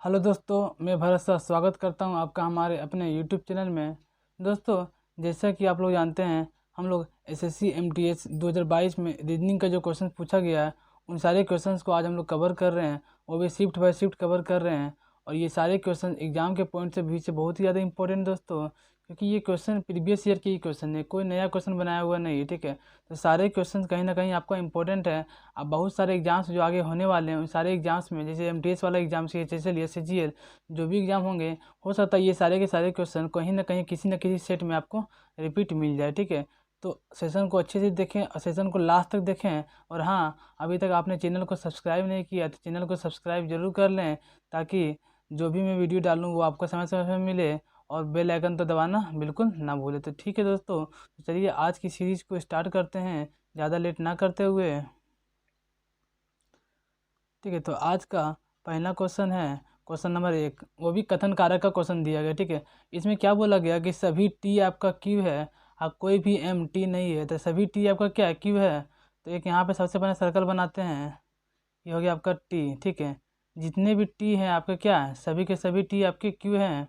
Hello दोस्तों, मैं Bharat sir स्वागत करता हूं आपका हमारे अपने यूट्यूब चैनल में। दोस्तों, जैसा कि आप लोग जानते हैं, हम लोग एसएससी एमटीएस 2022 में रीजनिंग का जो क्वेश्चन पूछा गया है, उन सारे क्वेश्चंस को आज हम लोग कवर कर रहे हैं। वो भी शिफ्ट बाय शिफ्ट कवर कर रहे हैं। और ये सारे क्वेश्चन एग्जाम के पॉइंट से भी से बहुत ही ज़्यादा इंपॉर्टेंट दोस्तों, क्योंकि ये क्वेश्चन प्रीवियस ईयर के ही क्वेश्चन है, कोई नया क्वेश्चन बनाया हुआ नहीं है। ठीक है, तो सारे क्वेश्चन कहीं ना कहीं आपका इंपॉर्टेंट है। अब बहुत सारे एग्जाम्स जो आगे होने वाले हैं, उन सारे एग्जाम्स में जैसे एमटीएस वाला एग्जाम से एचएसएल एसएसजीएल जो भी एग्जाम होंगे, हो सकता है ये सारे के सारे क्वेश्चन कहीं ना कहीं किसी न किसी सेट में आपको रिपीट मिल जाए। ठीक है, तो सेशन को अच्छे से देखें और सेशन को लास्ट तक देखें। और हाँ, अभी तक आपने चैनल को सब्सक्राइब नहीं किया तो चैनल को सब्सक्राइब जरूर कर लें, ताकि जो भी मैं वीडियो डालूँ वो आपको समय समय पर मिले। और बेल आइकन तो दबाना बिल्कुल ना भूलें। तो ठीक है दोस्तों, तो चलिए आज की सीरीज़ को स्टार्ट करते हैं, ज़्यादा लेट ना करते हुए। ठीक है, तो आज का पहला क्वेश्चन है क्वेश्चन नंबर 1, वो भी कथन कारक का क्वेश्चन दिया गया। ठीक है, इसमें क्या बोला गया कि सभी टी आपका क्यू है और कोई भी एम टी नहीं है। तो सभी टी आपका क्या है, क्यू है। तो एक यहाँ पे सबसे पहले सर्कल बनाते हैं, ये हो गया आपका टी। ठीक है, जितने भी टी हैं आपके क्या है, सभी के सभी टी आपके क्यू हैं।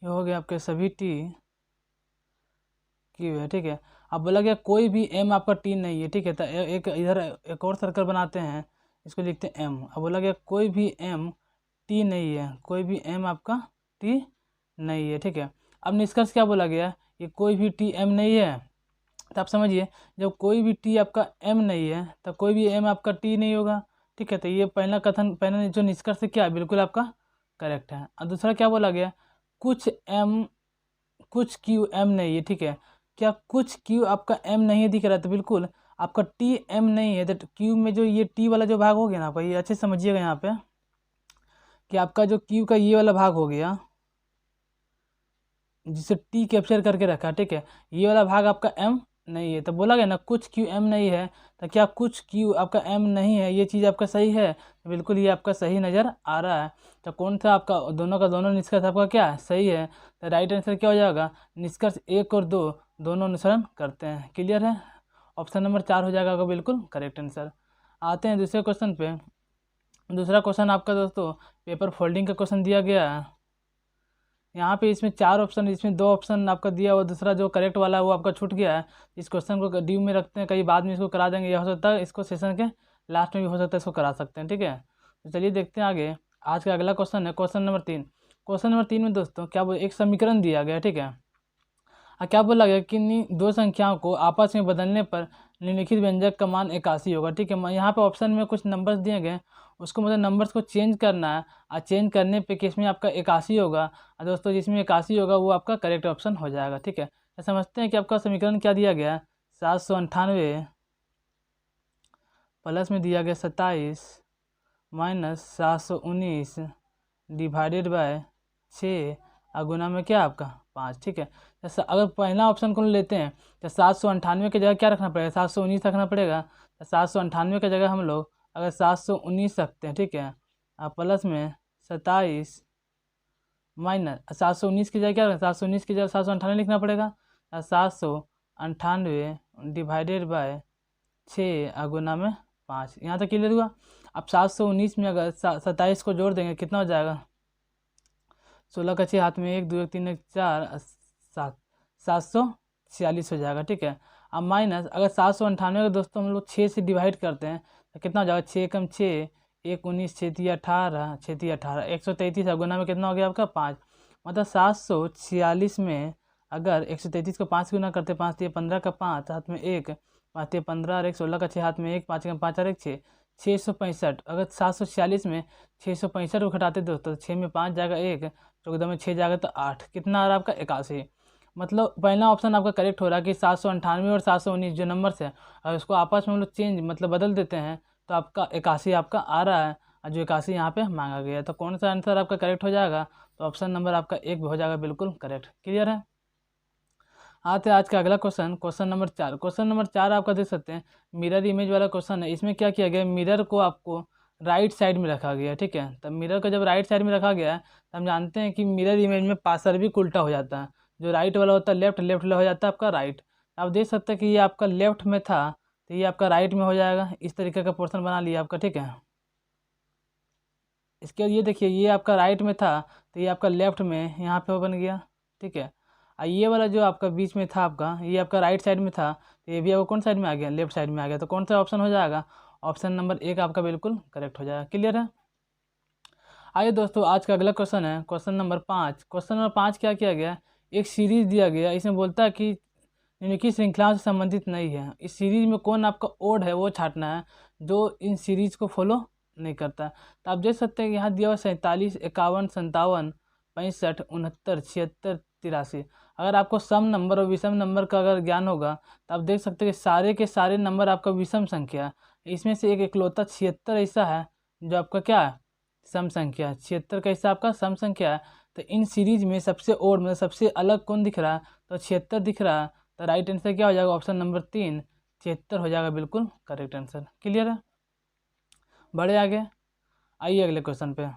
ये हो गया आपके सभी टी क्यू है। ठीक है, अब बोला गया कोई भी एम आपका टी नहीं है। ठीक है, तो एक इधर एक और सर्कल बनाते हैं, इसको लिखते हैं एम। अब बोला गया कोई भी एम टी नहीं है, कोई भी एम आपका टी नहीं है। ठीक है, अब निष्कर्ष क्या बोला गया, ये कोई भी टी एम नहीं है। तो आप समझिए, जब कोई भी टी आपका एम नहीं है तो कोई भी एम आपका टी नहीं होगा। ठीक है, तो ये पहला कथन, पहला जो निष्कर्ष है क्या है, बिल्कुल आपका करेक्ट है। और दूसरा क्या बोला गया, कुछ एम कुछ क्यू एम नहीं है। ठीक है, क्या कुछ क्यू आपका एम नहीं है दिख रहा है, तो बिल्कुल आपका टी एम नहीं है। तो क्यू में जो ये टी वाला जो भाग हो गया ना भाई, अच्छे से समझिएगा यहाँ पे कि आपका जो क्यू का ये वाला भाग हो गया, जिसे टी कैप्चर करके रखा। ठीक है, ये वाला भाग आपका एम नहीं है। तो बोला गया ना कुछ क्यू एम नहीं है, तो क्या कुछ क्यू आपका एम नहीं है, ये चीज़ आपका सही है। तो बिल्कुल ये आपका सही नज़र आ रहा है। तो कौन सा आपका दोनों का दोनों निष्कर्ष आपका क्या है, सही है। तो राइट आंसर क्या हो जाएगा, निष्कर्ष 1 और 2 दोनों अनुसरण करते हैं। क्लियर है, ऑप्शन नंबर 4 हो जाएगा आपका बिल्कुल करेक्ट आंसर। आते हैं दूसरे क्वेश्चन पे। दूसरा क्वेश्चन आपका दोस्तों पेपर फोल्डिंग का क्वेश्चन दिया गया है। यहाँ पे इसमें 4 ऑप्शन, इसमें 2 ऑप्शन आपका दिया हुआ, दूसरा जो करेक्ट वाला है वो आपका छूट गया है। इस क्वेश्चन को ड्यू में रखते हैं, कहीं बाद में इसको करा देंगे, यह हो सकता है इसको सेशन के लास्ट में भी हो सकता है इसको करा सकते हैं। ठीक है, तो चलिए देखते हैं आगे। आज का अगला क्वेश्चन है क्वेश्चन नंबर 3। क्वेश्चन नंबर 3 में दोस्तों क्या बोल, एक समीकरण दिया गया है। ठीक है, क्या बोला गया कि दो संख्याओं को आपस में बदलने पर निम्नलिखित व्यंजक का मान 81 होगा। ठीक है, यहाँ पे ऑप्शन में कुछ नंबर्स दिए गए, उसको मतलब नंबर्स को चेंज करना है, और चेंज करने पे किसमें आपका 81 होगा। और दोस्तों जिसमें 81 होगा वो आपका करेक्ट ऑप्शन हो जाएगा। ठीक है, तो समझते हैं कि आपका समीकरण क्या दिया गया है, 798 प्लस में दिया गया 27 माइनस 719 डिवाइडेड बाय 6 और गुना में क्या आपका 5। ठीक है, जैसा अगर पहला ऑप्शन को लेते हैं तो 798 की जगह क्या रखना पड़ेगा, 719 रखना पड़ेगा। तो 798 की जगह हम लोग अगर 719 रखते हैं, ठीक है, और प्लस में 27 माइनस 719 की जगह क्या रखना, 719 की जगह 798 लिखना पड़ेगा। 798 डिवाइडेड बाय 6 और गुना में 5। यहाँ तक क्लियर हुआ। अब 719 में अगर 27 को जोड़ देंगे कितना हो जाएगा, 16 का 6 हाथ में 1 2 1 3 1 4 7 746 हो जाएगा। ठीक है, अब माइनस अगर 798 का दोस्तों हम लोग 6 से डिवाइड करते हैं तो कितना हो जाएगा, 6 कम 6 1 19 6 3 18 6 3 18 133 गुना में कितना हो गया आपका 5। मतलब 746 में अगर 133 को 5 गुना करते, 5 3 15 का 5 हाथ में 1 5 3 15 और 1 16 का 6 हाथ में 1 5 का 5 और 1 6 665। अगर 746 में 665 को घटाते दोस्तों, 6 में 5 जाएगा 1, 14 में 6 जाएगा तो 8, कितना आ रहा है आपका 81। मतलब पहला ऑप्शन आपका करेक्ट हो रहा है कि 798 और 719 जो नंबर्स है, और उसको आपस में हम लोग चेंज मतलब बदल देते हैं तो आपका 81 आपका आ रहा है, और जो 81 यहाँ पे मांगा गया है। तो कौन सा आंसर आपका करेक्ट हो जाएगा, तो ऑप्शन नंबर आपका 1 हो जाएगा बिल्कुल करेक्ट। क्लियर है। आते हैं आज का अगला question, question number 4। Question number 4 आपका देख सकते हैं मिरर इमेज वाला क्वेश्चन है। इसमें क्या किया गया, मिरर को आपको राइट साइड में रखा गया है। ठीक है, तब मिरर को जब राइट साइड में रखा गया है तो हम जानते हैं कि मिरर इमेज में पासर भी उल्टा हो जाता है, जो राइट वाला होता है लेफ्ट, लेफ्ट वाला हो जाता है आपका राइट। आप देख सकते हैं कि ये आपका लेफ्ट में था तो ये आपका राइट में हो जाएगा। इस तरीके का पोर्शन बना लिया आपका। ठीक है, इसके बाद ये देखिए, ये आपका राइट में था तो ये आपका लेफ्ट में यहाँ पे बन गया, ठीक है। और ये वाला जो आपका बीच में था आपका, ये आपका राइट साइड में था तो ये भी आपका कौन साइड में आ गया, लेफ्ट साइड में आ गया। तो कौन सा ऑप्शन हो जाएगा, ऑप्शन नंबर 1 आपका बिल्कुल करेक्ट हो जाएगा। क्लियर है। आइए दोस्तों, आज का अगला क्वेश्चन है क्वेश्चन नंबर 5। क्वेश्चन नंबर 5 क्या किया गया, एक सीरीज दिया गया, इसमें बोलता है कि निम्नलिखित श्रृंखला से संबंधित नहीं है। इस सीरीज में कौन आपका ओड है वो छांटना है जो इन सीरीज को फॉलो नहीं करता है। तो आप देख सकते हैं कि यहाँ दिया हुआ 47, 51, 57, 65, 69, 76, 83। अगर आपको सम नंबर और विषम नंबर का अगर ज्ञान होगा तो आप देख सकते हैं कि सारे के सारे नंबर आपका विषम संख्या है। इसमें से एक इकलौता 76 ऐसा है जो आपका क्या है, सम संख्या है। 76 कैसा आपका सम संख्या है। तो इन सीरीज में सबसे ओड मतलब सबसे अलग कौन दिख रहा है, तो 76 दिख रहा है। तो राइट आंसर क्या हो जाएगा, ऑप्शन नंबर 3 76 हो जाएगा, बिल्कुल करेक्ट आंसर। क्लियर है। बढ़े आगे, आइए अगले क्वेश्चन पे।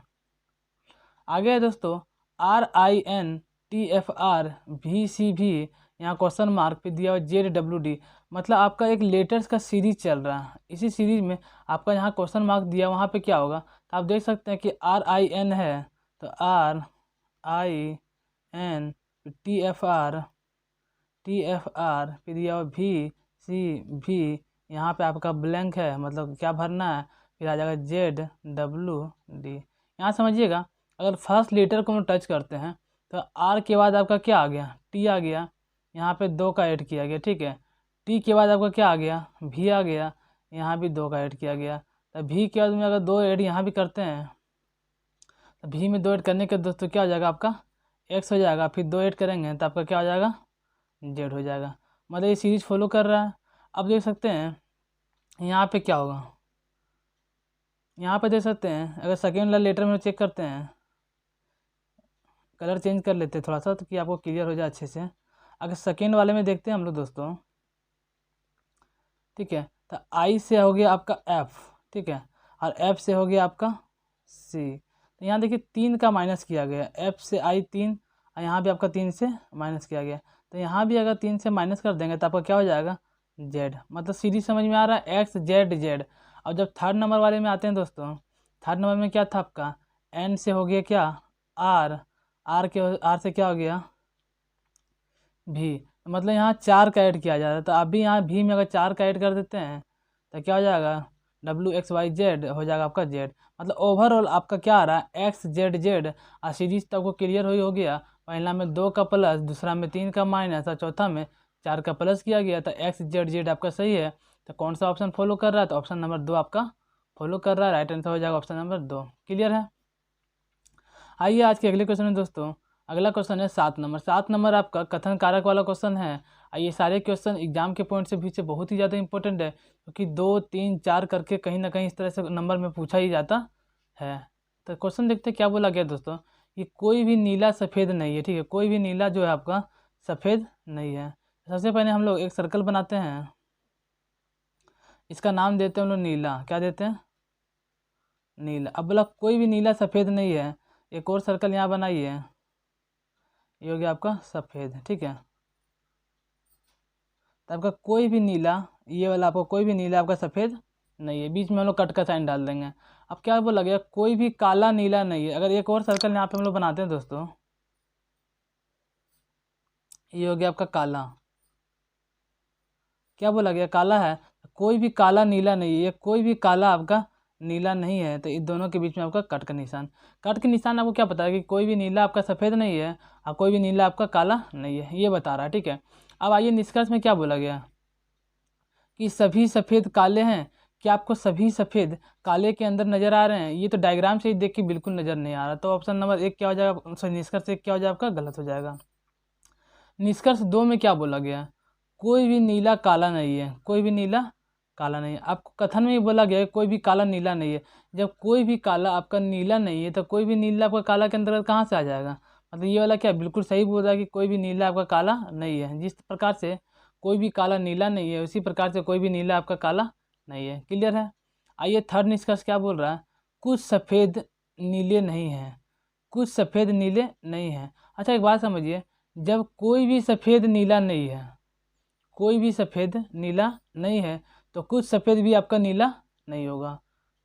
आगे है दोस्तों RINTFR VCV, यहाँ क्वेश्चन मार्क पे दिया हुआ ZWD, मतलब आपका एक लेटर्स का सीरीज चल रहा है। इसी सीरीज में आपका यहाँ क्वेश्चन मार्क दिया, वहाँ पे क्या होगा, तो आप देख सकते हैं कि RIN है तो RIN, TFR फिर दिया हुआ VCV, यहाँ पे आपका ब्लैंक है मतलब क्या भरना है, फिर आ जाएगा ZWD। यहाँ समझिएगा, अगर फर्स्ट लेटर को हम टच करते हैं तो आर के बाद आपका क्या आ गया, टी आ गया, यहाँ पे 2 का ऐड किया गया, ठीक है। टी के बाद आपका क्या आ गया, भी आ गया, यहाँ भी 2 का ऐड किया गया। तो भी के बाद में अगर 2 ऐड यहाँ भी करते हैं तो भी में 2 ऐड करने के दोस्तों क्या हो जाएगा आपका एक्स हो जाएगा, फिर 2 ऐड करेंगे तो आपका क्या हो जाएगा, जेड हो जाएगा। मतलब ये सीरीज फॉलो कर रहा है। अब देख सकते हैं यहाँ पे क्या होगा, यहाँ पे देख सकते हैं अगर सेकेंड वाला लेटर में चेक करते हैं, कलर चेंज कर लेते हैं थोड़ा सा तो कि आपको क्लियर हो जाए अच्छे से। अगर सेकेंड वाले में देखते हैं हम लोग दोस्तों, ठीक है, तो आई से हो गया आपका एफ, ठीक है, और एफ से हो गया आपका सी। तो यहाँ देखिए 3 का माइनस किया गया, एफ से आई 3, और यहाँ भी आपका 3 से माइनस किया गया। तो यहाँ भी अगर 3 से माइनस कर देंगे तो आपका क्या हो जाएगा, जेड। मतलब सीरीज समझ में आ रहा है, एक्स जेड जेड। और जब थर्ड नंबर वाले में आते हैं दोस्तों, थर्ड नंबर में क्या था आपका, एन से हो गया क्या, आर, आर से क्या हो गया, भी। मतलब यहाँ 4 का ऐड किया जा रहा है। तो आप भी यहाँ भी में अगर 4 का ऐड कर देते हैं तो क्या हो जाएगा, WXYZ हो जाएगा आपका जेड। मतलब ओवरऑल आपका क्या आ रहा है, एक्स जेड जेड। और सीरीज तो आपको क्लियर हो गया, पहला में 2 का प्लस, दूसरा में 3 का माइनस, और चौथा में 4 का प्लस किया गया। तो एक्स जेड जेड आपका सही है। तो कौन सा ऑप्शन फॉलो कर रहा है, तो ऑप्शन नंबर 2 आपका फॉलो कर रहा है। राइट आंसर हो जाएगा ऑप्शन नंबर 2। क्लियर है। आइए आज के अगले क्वेश्चन में दोस्तों, अगला क्वेश्चन है 7 नंबर। 7 नंबर आपका कथन कारक वाला क्वेश्चन है। ये सारे क्वेश्चन एग्जाम के पॉइंट से भी से बहुत ही ज़्यादा इंपॉर्टेंट है, क्योंकि 2, 3, 4 करके कहीं ना कहीं इस तरह से नंबर में पूछा ही जाता है। तो क्वेश्चन देखते हैं क्या बोला गया दोस्तों, कि कोई भी नीला सफ़ेद नहीं है, ठीक है, कोई भी नीला जो है आपका सफ़ेद नहीं है। सबसे पहले हम लोग एक सर्कल बनाते हैं, इसका नाम देते हैं हम लोग नीला, क्या देते हैं, नीला। अब बोला कोई भी नीला सफ़ेद नहीं है, एक और सर्कल यहाँ बनाइए, ये हो गया आपका सफ़ेद, ठीक है। तो आपका कोई भी नीला, ये वाला आपको कोई भी नीला आपका सफ़ेद नहीं है। बीच में हम लोग कट का साइन डाल देंगे। अब क्या बोला गया, कोई भी काला नीला नहीं है। अगर एक और सर्कल यहाँ पे हम लोग बनाते हैं दोस्तों, ये हो गया आपका काला, क्या बोला गया, काला है। कोई भी काला नीला नहीं है, ये कोई भी काला आपका नीला नहीं है। तो इन दोनों के बीच में आपका कट का निशान, कट के निशान आपको क्या पता है कि कोई भी नीला आपका सफ़ेद नहीं है और कोई भी नीला आपका काला नहीं है, ये बता रहा है, ठीक है। अब आइए निष्कर्ष में क्या बोला गया, कि सभी सफ़ेद काले हैं। क्या आपको सभी सफ़ेद काले के अंदर नज़र आ रहे हैं, ये तो डायग्राम से ही देख के बिल्कुल नज़र नहीं आ रहा। तो ऑप्शन नंबर 1 क्या हो जाएगा, सॉरी निष्कर्ष 1 क्या हो जाएगा आपका, गलत हो जाएगा। निष्कर्ष 2 में क्या बोला गया, कोई भी नीला काला नहीं है, कोई भी नीला काला नहीं है। आपको कथन में ही बोला गया है कोई भी काला नीला नहीं है। जब कोई भी काला आपका नीला नहीं है तो कोई भी नीला आपका काला के अंतर्गत कहाँ से आ जाएगा। मतलब ये वाला क्या बिल्कुल सही बोल रहा है कि कोई भी नीला आपका काला नहीं है। जिस प्रकार से कोई भी काला नीला नहीं है, उसी प्रकार से कोई भी नीला आपका काला नहीं है। क्लियर है। आइए थर्ड निष्कर्ष क्या बोल रहा है, कुछ सफ़ेद नीले नहीं हैं, कुछ सफ़ेद नीले नहीं हैं। अच्छा एक बात समझिए, जब कोई भी सफ़ेद नीला नहीं है, कोई भी सफ़ेद नीला नहीं है, तो कुछ सफ़ेद भी आपका नीला नहीं होगा,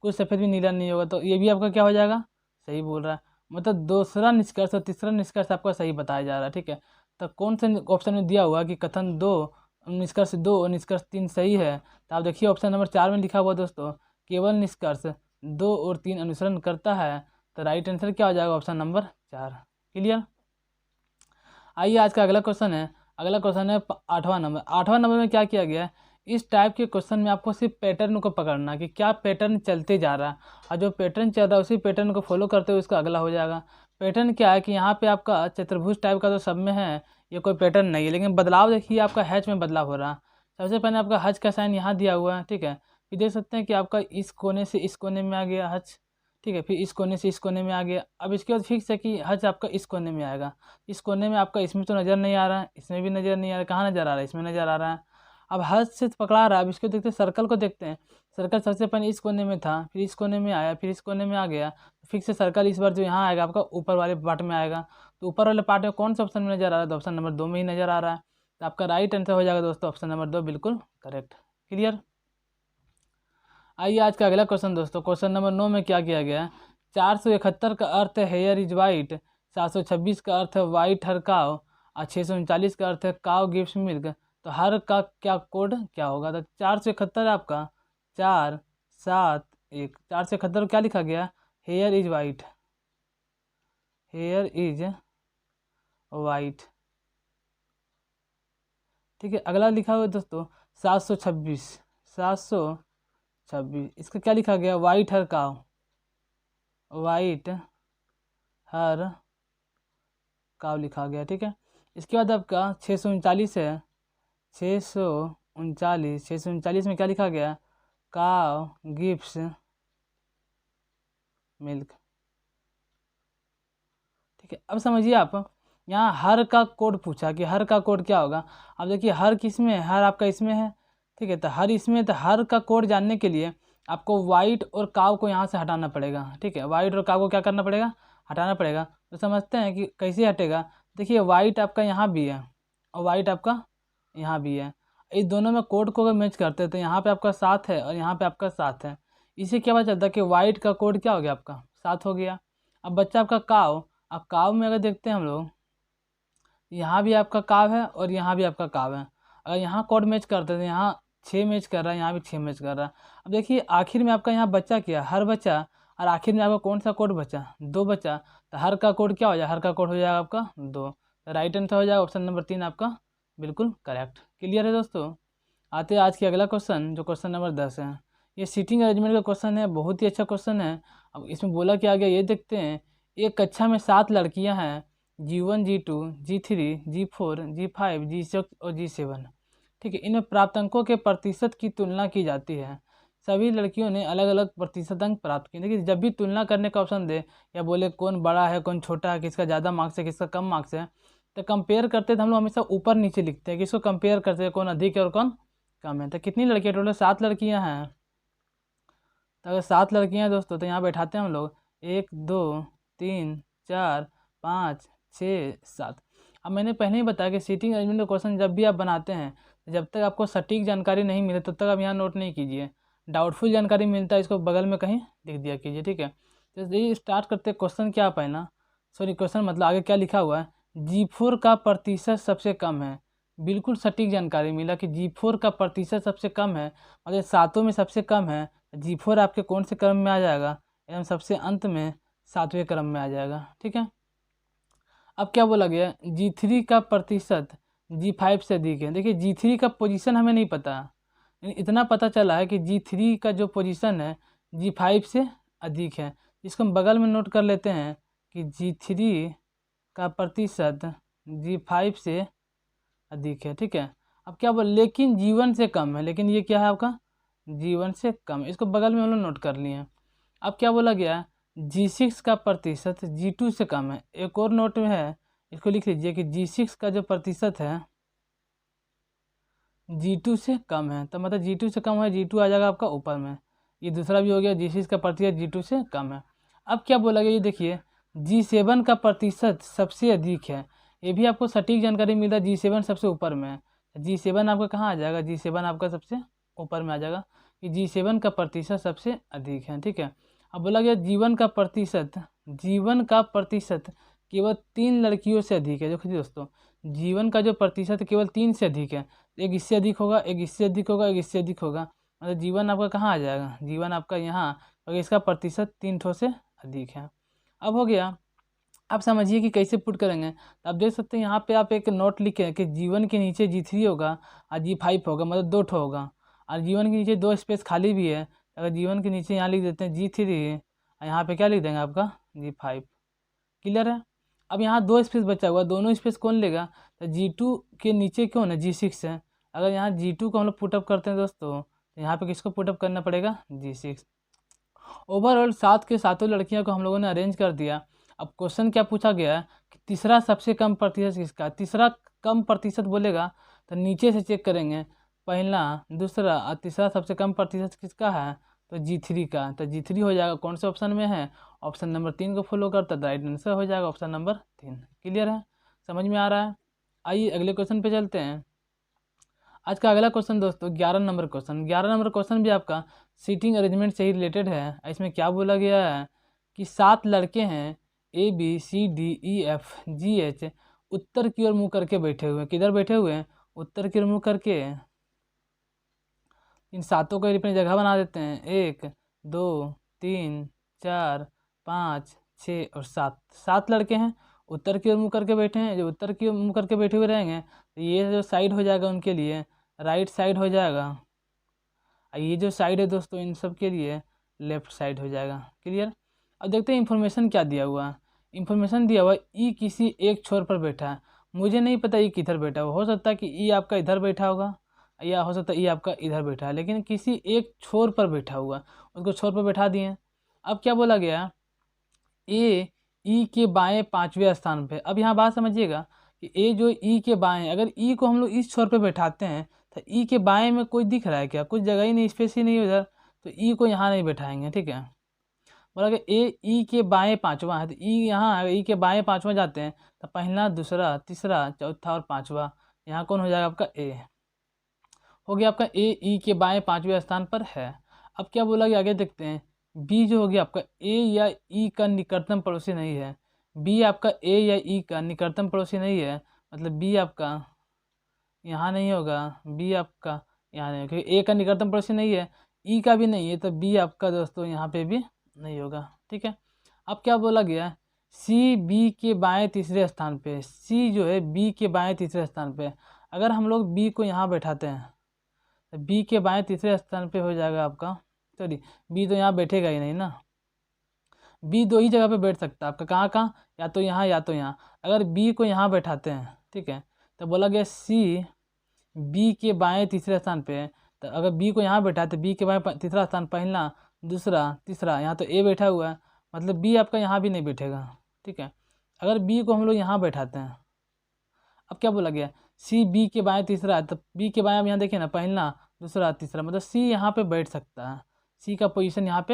कुछ सफ़ेद भी नीला नहीं होगा। तो ये भी आपका क्या हो जाएगा, सही बोल रहा है, मतलब दूसरा निष्कर्ष और तीसरा निष्कर्ष आपका सही बताया जा रहा है। ठीक है, तो कौन से ऑप्शन में दिया हुआ कि कथन 2 निष्कर्ष 2 और निष्कर्ष 3 सही है? तो आप देखिए ऑप्शन नंबर 4 में लिखा हुआ दोस्तों, केवल निष्कर्ष 2 और 3 अनुसरण करता है। तो राइट आंसर क्या हो जाएगा? Option number 4। क्लियर? आइए आज का अगला क्वेश्चन है। अगला क्वेश्चन है 8वां नंबर। 8वां नंबर में क्या किया गया है? इस टाइप के क्वेश्चन में आपको सिर्फ पैटर्न को पकड़ना कि क्या पैटर्न चलते जा रहा है, और जो पैटर्न चल रहा है उसी पैटर्न को फॉलो करते हुए उसका अगला हो जाएगा। पैटर्न क्या है कि यहाँ पे आपका चतुर्भुज टाइप का जो सब में है ये कोई पैटर्न नहीं है, लेकिन बदलाव देखिए आपका हैच में बदलाव हो रहा है। सबसे पहले आपका हज का साइन यहाँ दिया हुआ है। ठीक है, फिर देख सकते हैं कि आपका इस कोने से इस कोने में आ गया हज। ठीक है, फिर इस कोने से इस कोने में आ गया। अब इसके बाद फिक्स है कि हज आपका इस कोने में आएगा। इस कोने में आपका इसमें तो नज़र नहीं आ रहा है, इसमें भी नज़र नहीं आ रहा है, कहाँ नज़र आ रहा है? इसमें नज़र आ रहा है। अब हद से पकड़ा रहा है। अब इसको देखते हैं, सर्कल को देखते हैं। सर्कल सबसे पहले इस कोने में था, फिर इस कोने में आया, फिर इस कोने में आ गया। फिर से सर्कल इस बार जो यहाँ आएगा आपका ऊपर वाले पार्ट में आएगा। तो ऊपर वाले पार्ट में कौन सा ऑप्शन में नज़र आ रहा है? तो ऑप्शन नंबर 2 में ही नज़र आ रहा है। तो आपका राइट आंसर हो जाएगा दोस्तों ऑप्शन नंबर 2 बिल्कुल करेक्ट। क्लियर? आइए आज का अगला क्वेश्चन दोस्तों, क्वेश्चन नंबर 9 में क्या किया गया है? 471 का अर्थ है हेयर इज वाइट, 726 का अर्थ है वाइट हर काव, और 639 का अर्थ है काव गिव्स मिल्क। तो हर का क्या कोड क्या होगा? तो 471 आपका 471, 471 क्या लिखा गया? Here is white, here is white. ठीक है, अगला लिखा हुआ है दोस्तों 726, 726 इसका क्या लिखा गया? वाइट हर काव, वाइट हर काव लिखा गया। ठीक है, इसके बाद आपका 639 है, 639, 639 में क्या लिखा गया? काव गिव्स मिल्क। ठीक है, अब समझिए आप, यहाँ हर का कोड पूछा कि हर का कोड क्या होगा। अब देखिए हर किस में है? हर आपका इसमें है। ठीक है, तो हर इसमें, तो हर का कोड जानने के लिए आपको वाइट और काव को यहाँ से हटाना पड़ेगा। ठीक है, वाइट और काव को क्या करना पड़ेगा? हटाना पड़ेगा। तो समझते हैं कि कैसे हटेगा। देखिए वाइट आपका यहाँ भी है और वाइट आपका यहाँ भी है। इस दोनों में कोड को अगर मैच करते हैं तो यहाँ पे आपका 7 है और यहाँ पे आपका 7 है। इसे क्या पता चलता है कि वाइट का कोड क्या हो गया? आपका 7 हो गया। अब बच्चा आपका काव। अब काव में अगर देखते हैं हम लोग, यहाँ भी आपका काव है और यहाँ भी आपका काव है। अगर यहाँ कोड मैच करते हैं तो यहाँ 6 मैच कर रहा है, यहाँ भी 6 मैच कर रहा है। अब देखिए आखिर में आपका यहाँ बच्चा क्या? हर बच्चा, और आखिर में आपका कौन सा कोड बचा? 2 बचा। तो हर का कोड क्या हो जाएगा? हर का कोड हो जाएगा आपका 2। तो राइट आंसर हो जाएगा ऑप्शन नंबर 3 आपका बिल्कुल करेक्ट। क्लियर है दोस्तों? आते हैं आज की अगला क्वेश्चन, जो क्वेश्चन नंबर 10 है। ये सीटिंग अरेंजमेंट का क्वेश्चन है, बहुत ही अच्छा क्वेश्चन है। अब इसमें बोला क्या गया ये देखते हैं। एक कक्षा में 7 लड़कियां हैं, G1, G2, G3, G4, G5, G6 और G7। ठीक है, इनमें प्राप्तांकों के प्रतिशत की तुलना की जाती है। सभी लड़कियों ने अलग अलग प्रतिशत अंक प्राप्त किए। देखिए जब भी तुलना करने का ऑप्शन दे या बोले कौन बड़ा है कौन छोटा है, किसका ज़्यादा मार्क्स है किसका कम मार्क्स है, तो कंपेयर करते तो हम लोग हमेशा ऊपर नीचे लिखते हैं कि इसको कंपेयर करते हैं कौन अधिक है और कौन कम है। तो कितनी लड़कियाँ? टोटल 7 लड़कियाँ हैं। तो अगर 7 लड़कियाँ हैं दोस्तों तो यहाँ बैठाते हैं हम लोग 1 2 3 4 5 6 7। अब मैंने पहले ही बताया कि सीटिंग अरेंजमेंट का क्वेश्चन जब भी आप बनाते हैं, जब तक आपको सटीक जानकारी नहीं मिले तब तक आप यहाँ नोट नहीं कीजिए। डाउटफुल जानकारी मिलता है इसको बगल में कहीं लिख दिया कीजिए। ठीक है, तो ये स्टार्ट करते क्वेश्चन क्या पहना, सॉरी क्वेश्चन मतलब आगे क्या लिखा हुआ है? G4 का प्रतिशत सबसे कम है। बिल्कुल सटीक जानकारी मिला कि G4 का प्रतिशत सबसे कम है, मतलब सातों में सबसे कम है। G4 आपके कौन से क्रम में आ जाएगा? एकदम सबसे अंत में 7वें क्रम में आ जाएगा। ठीक है, अब क्या बोला गया? G3 का प्रतिशत G5 से अधिक है। देखिए G3 का पोजीशन हमें नहीं पता, लेकिन इतना पता चला है कि G3 का जो पोजीशन है G5 से अधिक है। इसको हम बगल में नोट कर लेते हैं कि G3 का प्रतिशत G5 से अधिक है। ठीक है, अब क्या बोल, लेकिन G1 से कम है। लेकिन ये क्या है आपका? G1 से कम है। इसको बगल में हम लोग नोट कर लिए हैं। अब क्या बोला गया? G6 का प्रतिशत G2 से कम है। एक और नोट में है, इसको लिख लीजिए कि G6 का जो प्रतिशत है G2 से कम है। तो मतलब G2 से कम है, G2 आ जाएगा आपका ऊपर में। ये दूसरा भी हो गया, G6 का प्रतिशत G2 से कम है। अब क्या बोला गया? ये देखिए G7 का प्रतिशत सबसे अधिक है। ये भी आपको सटीक जानकारी मिल रहा है, G7 सबसे ऊपर में है। G7 आपका कहाँ आ जाएगा? G7 आपका सबसे ऊपर में आ जाएगा कि G7 का प्रतिशत सबसे अधिक है। ठीक है, अब बोला गया G1 का प्रतिशत जीवन का प्रतिशत केवल 3 लड़कियों से अधिक है। देखो दोस्तों, जीवन का जो प्रतिशत केवल 3 से अधिक है, एक इससे अधिक होगा, एक इससे अधिक होगा, एक इससे अधिक होगा, मतलब जीवन आपका कहाँ आ जाएगा, जीवन आपका यहाँ, अगर इसका प्रतिशत 3 ठो से अधिक है। अब हो गया, आप समझिए कि कैसे पुट करेंगे। तो आप देख सकते हैं यहाँ पे आप एक नोट लिखे कि जीवन के नीचे G3 होगा और G5 होगा, मतलब 2 ठो होगा, और जीवन के नीचे 2 स्पेस खाली भी है। अगर जीवन के नीचे यहाँ लिख देते हैं G3 और यहाँ पे क्या लिख देंगे आपका G5। क्लियर है। अब यहाँ 2 स्पेस बचा हुआ, दोनों स्पेस कौन लेगा, तो G2 के नीचे कौन है, G6 है। अगर यहाँ G2 को हम लोग पुटअप करते हैं दोस्तों, तो यहाँ पे किसको पुटअप करना पड़ेगा, G6। ओवरऑल 7 के सातों लड़कियों को हम लोगों ने अरेंज कर दिया। अब क्वेश्चन क्या पूछा गया है कि तीसरा सबसे कम प्रतिशत किसका, तीसरा कम प्रतिशत बोलेगा तो नीचे से चेक करेंगे, पहला, दूसरा और तीसरा सबसे कम प्रतिशत किसका है, तो G3 का। तो G3 हो जाएगा, कौन से ऑप्शन में है, ऑप्शन नंबर 3 को फॉलो करता है, राइट आंसर हो जाएगा ऑप्शन नंबर 3। क्लियर है, समझ में आ रहा है। आइए अगले क्वेश्चन पे चलते हैं। आज का अगला क्वेश्चन दोस्तों 11 नंबर क्वेश्चन। 11 नंबर क्वेश्चन भी आपका सीटिंग अरेंजमेंट से ही रिलेटेड है। इसमें क्या बोला गया है कि 7 लड़के हैं ABCDEFGH उत्तर की ओर मुँह करके बैठे हुए हैं। किधर बैठे हुए हैं, उत्तर की ओर मुँह करके। इन सातों को अपनी जगह बना देते हैं, 1 2 3 4 5 6 और 7। 7 लड़के हैं, उत्तर की ओर मुँह करके बैठे हैं। जो उत्तर की ओर मुँह करके बैठे हुए रहेंगे तो ये जो साइड हो जाएगा उनके लिए राइट साइड हो जाएगा, और ये जो साइड है दोस्तों इन सब के लिए लेफ्ट साइड हो जाएगा। क्लियर। अब देखते हैं इन्फॉर्मेशन क्या दिया हुआ है। इन्फॉर्मेशन दिया हुआ है ई किसी एक छोर पर बैठा है। मुझे नहीं पता ई किधर बैठा हो सकता है कि ई आपका इधर बैठा होगा, या हो सकता है ई आपका इधर बैठा है, लेकिन किसी एक छोर पर बैठा हुआ, उसको छोर पर बैठा दिए। अब क्या बोला गया, ए ई के बाएं 5वें स्थान पे। अब यहाँ बात समझिएगा कि ए जो ई के बाएं है, अगर ई को हम लोग इस छोर पे बैठाते हैं तो ई के बाएं में कोई दिख रहा है क्या, कुछ जगह ही नहीं, स्पेस ही नहीं है उधर, तो ई को यहाँ नहीं बैठाएंगे। ठीक है, बोला कि ए ई के बाएं 5वां है, तो ई यहाँ ई के बाएं 5वां जाते हैं तो पहला, दूसरा, तीसरा, चौथा और 5वां, यहाँ कौन हो जाएगा आपका ए। हो गया आपका ए ई के बाएं 5वें स्थान पर है। अब क्या बोला गया, आगे देखते हैं। बी जो हो गया आपका ए या ई का निकटतम पड़ोसी नहीं है। बी आपका ए या ई का निकटतम पड़ोसी नहीं है, मतलब बी आपका यहाँ नहीं होगा, बी आपका यहाँ नहीं होगा, क्योंकि ए का निकटतम पड़ोसी नहीं है, ई का भी नहीं है, तो बी आपका दोस्तों यहाँ पे भी नहीं होगा। ठीक है। अब क्या बोला गया, सी बी के बाएं तीसरे स्थान पे। सी जो है बी के बाएं तीसरे स्थान पे। अगर हम लोग बी को यहाँ बैठाते हैं तो बी के बाएं तीसरे स्थान पे हो जाएगा आपका, सॉरी बी तो यहाँ बैठेगा ही नहीं ना, बी 2 ही जगह पे बैठ सकता है आपका, कहाँ कहाँ, या तो यहाँ या तो यहाँ। अगर बी को यहाँ बैठाते हैं, ठीक है, तो बोला गया सी बी के बाएं तीसरे स्थान पे है। तो अगर बी को यहाँ बैठाते, बी के बाएं तीसरा स्थान, पहला, दूसरा, तीसरा, यहाँ तो ए बैठा हुआ है, मतलब बी आपका यहाँ भी नहीं बैठेगा। ठीक है। अगर बी को हम लोग यहाँ बैठाते हैं, अब क्या बोला गया, सी बी के बाएं तीसरा है, तो बी के बाएं, अब यहाँ देखिए ना, पहला, दूसरा, तीसरा, मतलब सी यहाँ पे बैठ सकता है, सी का पोजीशन यहाँ पे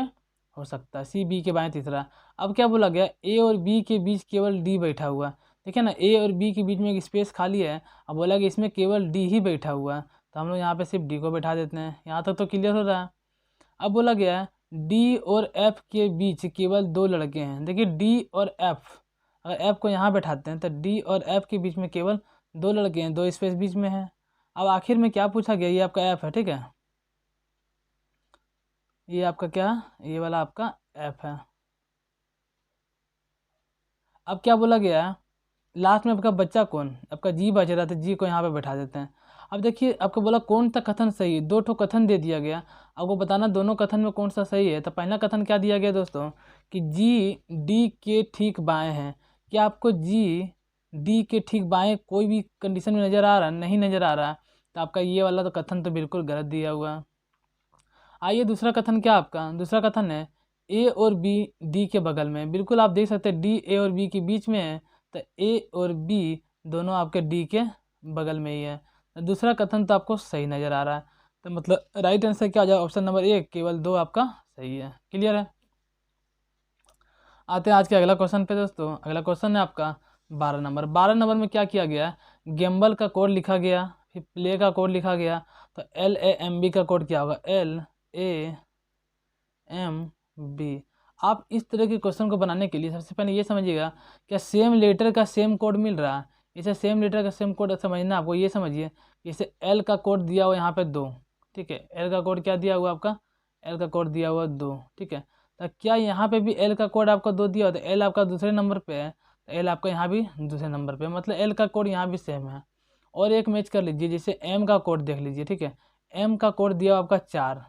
हो सकता है, सी बी के बाएं तीसरा। अब क्या बोला गया, ए और बी के बीच केवल डी बैठा हुआ है। देखिए ना, ए और बी के बीच में एक स्पेस खाली है, अब बोला कि इसमें केवल डी ही बैठा हुआ है, तो हम लोग यहाँ पे सिर्फ डी को बैठा देते हैं। यहाँ तक तो क्लियर हो रहा है। अब बोला गया है डी और एफ के बीच केवल 2 लड़के हैं। देखिए डी और एफ, अगर एफ को यहाँ बैठाते हैं तो डी और एफ के बीच में केवल 2 लड़के हैं, 2 स्पेस बीच में है। अब आखिर में क्या पूछा गया, ये आपका एफ है, ठीक है, ये आपका क्या, ये वाला आपका एफ है। अब क्या बोला गया है, लास्ट में आपका बच्चा कौन, आपका जी बच रहा था, जी को यहाँ पे बैठा देते हैं। अब देखिए आपको बोला कौन सा कथन सही है, 2 ठो कथन दे दिया गया, आपको बताना दोनों कथन में कौन सा सही है। तो पहला कथन क्या दिया गया दोस्तों, कि जी डी के ठीक बाएं हैं। क्या आपको जी डी के ठीक बाएं कोई भी कंडीशन में नज़र आ रहा है, नहीं नज़र आ रहा है, तो आपका ये वाला तो कथन तो बिल्कुल गलत दिया हुआ है। आइए दूसरा कथन, क्या आपका दूसरा कथन है, ए और बी डी के बगल में। बिल्कुल आप देख सकते हैं डी ए और बी के बीच में है, तो ए और बी दोनों आपके डी के बगल में ही है। तो दूसरा कथन तो आपको सही नज़र आ रहा है, तो मतलब राइट आंसर क्या हो जाएगा, ऑप्शन नंबर 1, केवल 2 आपका सही है। क्लियर है। आते हैं आज के अगला क्वेश्चन पे दोस्तों। अगला क्वेश्चन है आपका 12 नंबर। 12 नंबर में क्या किया गया, गेम्बल का कोड लिखा गया, फिर प्ले का कोड लिखा गया, तो LAMB का कोड क्या होगा, LAMB। आप इस तरह के क्वेश्चन को बनाने के लिए सबसे पहले ये समझिएगा क्या सेम लेटर का सेम कोड मिल रहा है। इसे सेम लेटर का सेम कोड समझना आपको, ये समझिए जैसे एल का कोड दिया हुआ यहाँ पे 2, ठीक है। एल का कोड क्या दिया हुआ आपका, एल का कोड दिया हुआ 2, ठीक है। तो क्या यहाँ पे भी एल का कोड आपका 2 दिया हुआ, तो एल आपका दूसरे नंबर पे है, तो एल आपका यहाँ भी दूसरे नंबर पे, मतलब एल का कोड यहाँ भी सेम है। और एक मैच कर लीजिए, जैसे एम का कोड देख लीजिए, ठीक है। एम का कोड दिया हुआ आपका 4,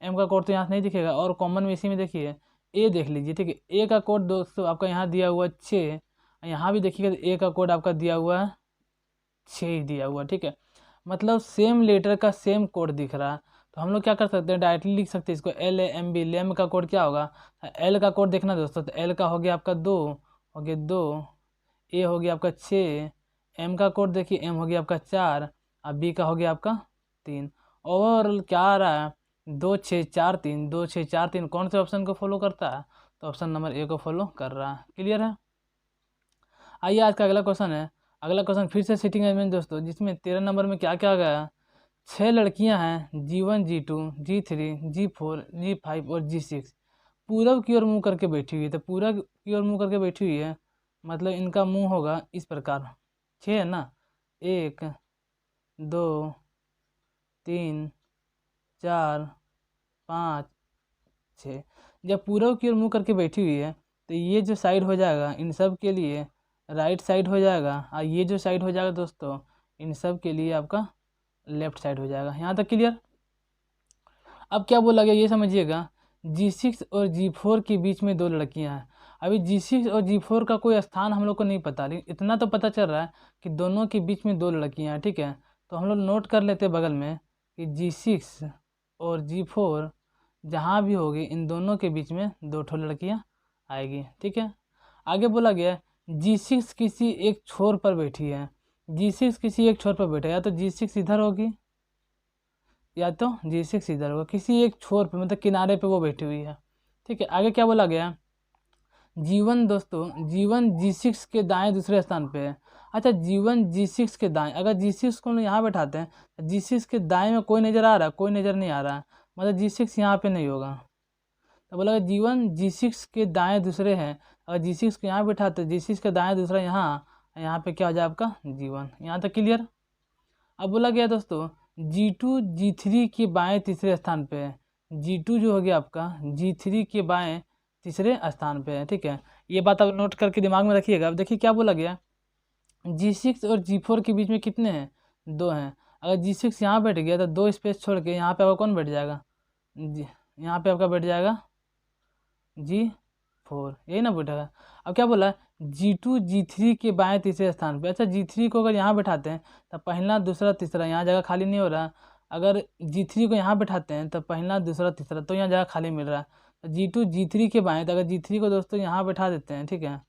एम का कोड तो यहाँ से नहीं दिखेगा, और कॉमन में इसी में देखिए ए देख लीजिए, ठीक है। ए का कोड दोस्तों आपका यहाँ दिया हुआ 6, यहाँ भी देखिएगा तो ए का कोड आपका दिया हुआ है 6 ही दिया हुआ, ठीक है। मतलब सेम लेटर का सेम कोड दिख रहा है, तो हम लोग क्या कर सकते हैं, डायरेक्टली लिख सकते हैं इसको एल ए एम बी। लेम का कोड क्या होगा, एल का कोड देखना दोस्तों, तो एल का हो गया आपका 2, हो गया 2, ए हो गया आपका 6, एम का कोड देखिए एम हो गया आपका 4, और बी का हो गया आपका 3। ओवरऑल क्या आ रहा है, 2 6 4 3, 2 6 4 3, कौन से ऑप्शन को फॉलो करता है, तो ऑप्शन नंबर ए को फॉलो कर रहा है। क्लियर है। आइए आज का अगला क्वेश्चन है। अगला क्वेश्चन फिर से सीटिंग अरेंजमेंट दोस्तों, जिसमें 13 नंबर में क्या क्या गया, 6 लड़कियां हैं G1 G2 G3 G4 G5 और G6, पूरब की ओर मुंह करके बैठी हुई है। तो पूरब की ओर मुंह करके बैठी हुई है, मतलब इनका मुंह होगा इस प्रकार, 6 है ना, 1 2 3 4 5 6। जब पूरब की ओर मुंह करके बैठी हुई है, तो ये जो साइड हो जाएगा इन सब के लिए राइट साइड हो जाएगा, और ये जो साइड हो जाएगा दोस्तों इन सब के लिए आपका लेफ्ट साइड हो जाएगा। यहाँ तक क्लियर। अब क्या बोला गया ये समझिएगा, G6 और G4 के बीच में 2 लड़कियां हैं। अभी G6 और G4 का कोई स्थान हम लोग को नहीं पता, लेकिन इतना तो पता चल रहा है कि दोनों के बीच में 2 लड़कियां हैं, ठीक है। तो हम लोग नोट कर लेते हैं बगल में कि G6 और G4 जहाँ भी होगी इन दोनों के बीच में 2 ठो लड़कियाँ आएगी, ठीक है। आगे बोला गया G6 किसी एक छोर पर बैठी है, G6 किसी एक छोर पर बैठा है, या तो G6 इधर होगी या तो G6 इधर होगा, किसी एक छोर पे मतलब किनारे पे वो बैठी हुई है, ठीक है। आगे क्या बोला गया, G1 दोस्तों, G1 G6 के दाएं दूसरे स्थान पे है। अच्छा G1 G6 के दाएं, अगर G6 को हम यहाँ बैठाते हैं तो G6 के दाएं में कोई नज़र आ रहा है, कोई नज़र नहीं आ रहा है, मतलब G6 यहाँ पे नहीं होगा। तो बोला G1 G6 के दाएं दूसरे हैं, अगर G6 को यहाँ बैठाते हैं G6 के दाएं दूसरा यहाँ पे क्या हो जाए आपका G1। यहाँ तक क्लियर। अब बोला गया दोस्तों G2 G3 के बाएं तीसरे स्थान पे है, G2 जो हो गया आपका G3 के बाएं तीसरे स्थान पे है, ठीक है। ये बात आप नोट करके दिमाग में रखिएगा। अब देखिए क्या बोला गया, G6 और G4 के बीच में कितने हैं, 2 हैं। अगर G6 यहाँ बैठ गया तो 2 स्पेस छोड़ के यहाँ पे आपका कौन बैठ जाएगा, यहाँ पे आपका बैठ जाएगा G4, यही ना बैठेगा। अब क्या बोला G2 G3 के बाएं तीसरे स्थान पे। अच्छा G3 को अगर यहाँ बैठाते हैं तो पहला दूसरा तीसरा, यहाँ जगह खाली नहीं हो रहा। अगर G3 को यहाँ बैठाते हैं तो पहला दूसरा तीसरा, तो यहाँ जगह खाली मिल रहा है। तो G2 G3 के बाएं, तो अगर G3 को दोस्तों यहाँ बैठा देते हैं, ठीक है,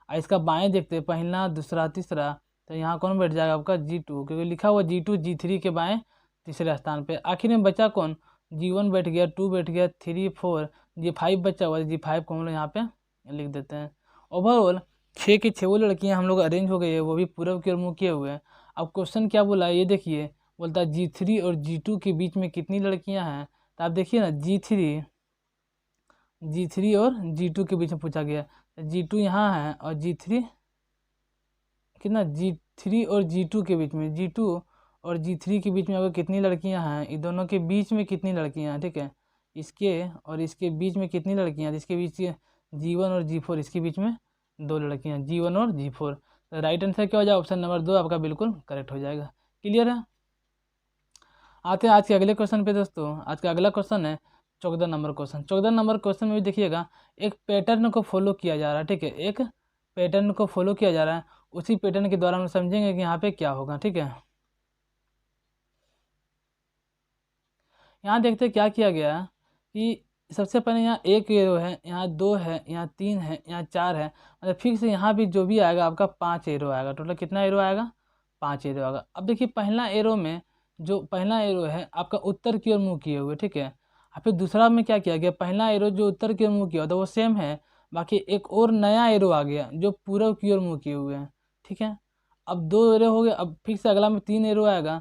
और इसका बाएं देखते हैं पहला दूसरा तीसरा, तो यहाँ कौन बैठ जाएगा आपका G2, क्योंकि लिखा हुआ G2 G3 के बाएं तीसरे स्थान पे। आखिर में बचा कौन, G1 बैठ गया, 2 बैठ गया, 3 4, G5 बचा हुआ, G5 को हम लोग यहाँ पे लिख देते हैं। ओवरऑल 6 की 6 वो लड़कियाँ हम लोग अरेंज हो गई है, वो भी पूरब की ओर मुँह किए हुए हैं। अब क्वेश्चन क्या बोला है ये देखिए, बोलता है G3 और G2 के बीच में कितनी लड़कियाँ हैं। तो आप देखिए ना G3 और G2 के बीच में पूछा गया, G2 यहाँ है और G3 कितना, G3 और G2 के बीच में, G2 और G3 के बीच में अगर कितनी लड़कियां हैं, इन दोनों के बीच में कितनी लड़कियां हैं, ठीक है। इसके और इसके बीच में कितनी लड़कियां हैं, इसके बीच G1 और G4, इसके बीच में 2 लड़कियां, G1 और G4। तो राइट आंसर क्या हो जाएगा, ऑप्शन नंबर 2 आपका बिल्कुल करेक्ट हो जाएगा। क्लियर है। आते हैं आज के अगले क्वेश्चन पे दोस्तों। आज का अगला क्वेश्चन है 14 नंबर क्वेश्चन। 14 नंबर क्वेश्चन में भी देखिएगा एक पैटर्न को फॉलो किया जा रहा है, ठीक है। एक पैटर्न को फॉलो किया जा रहा है, उसी पैटर्न के द्वारा हम समझेंगे कि यहाँ पे क्या होगा, ठीक है। यहाँ देखते क्या किया गया कि सबसे पहले यहाँ 1 एरो है, यहाँ 2 है, यहाँ 3 है, यहाँ 4 है, मतलब फिक्स यहाँ भी जो भी आएगा आपका 5 एरो आएगा। टोटल कितना एरो आएगा, 5 एरो आएगा। अब देखिए पहला एरो में जो पहला एरो है आपका उत्तर की ओर मुँह किए हुए, ठीक है। और फिर दूसरा में क्या किया गया, पहला एरो जो उत्तर की ओर मुँह किया हुआ था वो सेम है, बाकी एक और नया एरो आ गया जो पूर्व की ओर मुँह किए हुए हैं, ठीक है। अब 2 एरो हो गए, अब फिर से अगला में 3 एरो आएगा।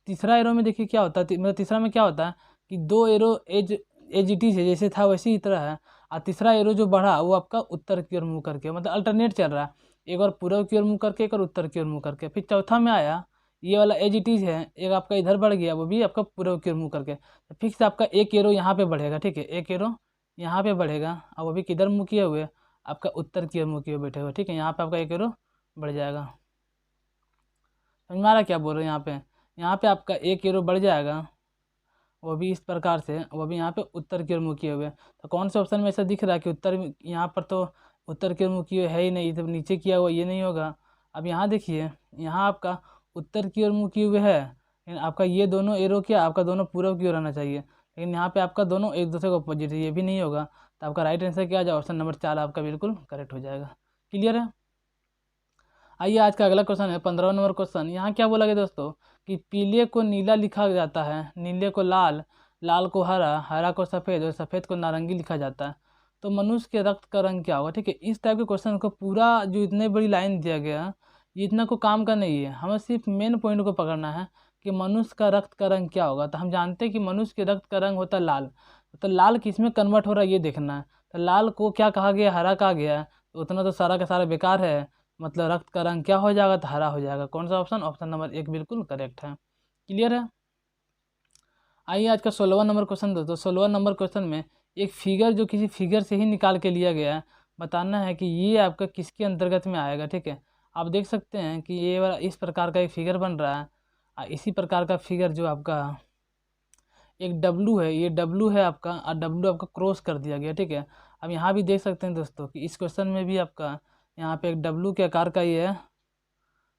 तीसरा एरो में देखिए क्या होता है, मतलब तीसरा में क्या होता है कि 2 एरो एज इट इज है, जैसे था वैसे ही तरह है। और तीसरा एरो जो बढ़ा वो आपका उत्तर की ओर मुँह करके, मतलब अल्टरनेट चल रहा है, एक बार पूर्व की ओर मुँह करके, एक बार उत्तर की ओर मुँह करके। फिर चौथा में आया ये वाला एज इट इज है, एक आपका इधर बढ़ गया, वो भी आपका पूर्व की ओर मुँह करके। तो फिक्स आपका एक एरो यहाँ पे बढ़ेगा, ठीक है, एक एरो यहाँ पे बढ़ेगा, और वो भी किधर मुँह किए हुए, आपका उत्तर की ओर मुँह किए हुए बैठे हुए, ठीक है। यहाँ पे आपका एक एरो बढ़ जाएगा। समझ में आ रहा क्या बोल रहे हैं? यहाँ पे आपका एक एरो बढ़ जाएगा, वो भी इस प्रकार से, वो भी यहाँ पे उत्तर की ओर मुँह किए हुए। तो कौन से ऑप्शन में ऐसा दिख रहा है कि यहाँ पर तो उत्तर की ओर मुँह किए हुए है ही नहीं, तो नीचे किया हुआ ये नहीं होगा। अब यहाँ देखिए, यहाँ आपका उत्तर की ओर मुँह किए हुए है, लेकिन आपका ये दोनों एरो क्या, आपका दोनों पूर्व की ओर आना चाहिए, लेकिन यहाँ पे आपका दोनों एक दूसरे को अपोजिट है, ये भी नहीं होगा। तो आपका राइट आंसर क्या आ जाएगा? ऑप्शन नंबर 4 आपका बिल्कुल करेक्ट हो जाएगा। क्लियर है? आइए आज का अगला क्वेश्चन है 15वां नंबर क्वेश्चन। यहाँ क्या बोला गया दोस्तों कि पीले को नीला लिखा जाता है, नीले को लाल, लाल को हरा, हरा को सफ़ेद और सफ़ेद को नारंगी लिखा जाता है। तो मनुष्य के रक्त का रंग क्या होगा? ठीक है, इस टाइप के क्वेश्चन को पूरा जो इतने बड़ी लाइन दिया गया ये इतना को काम का नहीं है, हमें सिर्फ मेन पॉइंट को पकड़ना है कि मनुष्य का रक्त का रंग क्या होगा। तो हम जानते हैं कि मनुष्य के रक्त का रंग होता है लाल, तो लाल किस में कन्वर्ट हो रहा है ये देखना है। तो लाल को क्या कहा गया, हरा कहा गया, तो उतना तो सारा का सारा बेकार है, मतलब रक्त का रंग क्या हो जाएगा? तो हरा हो जाएगा। कौन सा ऑप्शन? ऑप्शन नंबर 1 बिल्कुल करेक्ट है। क्लियर है? आइए आज का 16वां नंबर क्वेश्चन दोस्तों। 16वां नंबर क्वेश्चन में एक फिगर जो किसी फिगर से ही निकाल के लिया गया है, बताना है कि ये आपका किसके अंतर्गत में आएगा। ठीक है, आप देख सकते हैं कि ये वाला इस प्रकार का एक फिगर बन रहा है, इसी प्रकार का फिगर जो आपका एक डब्लू है, ये डब्लू है आपका, और डब्लू आपका क्रॉस कर दिया गया। ठीक है, अब यहाँ भी देख सकते हैं दोस्तों कि इस क्वेश्चन में भी आपका यहाँ पे एक डब्लू के आकार का ये है,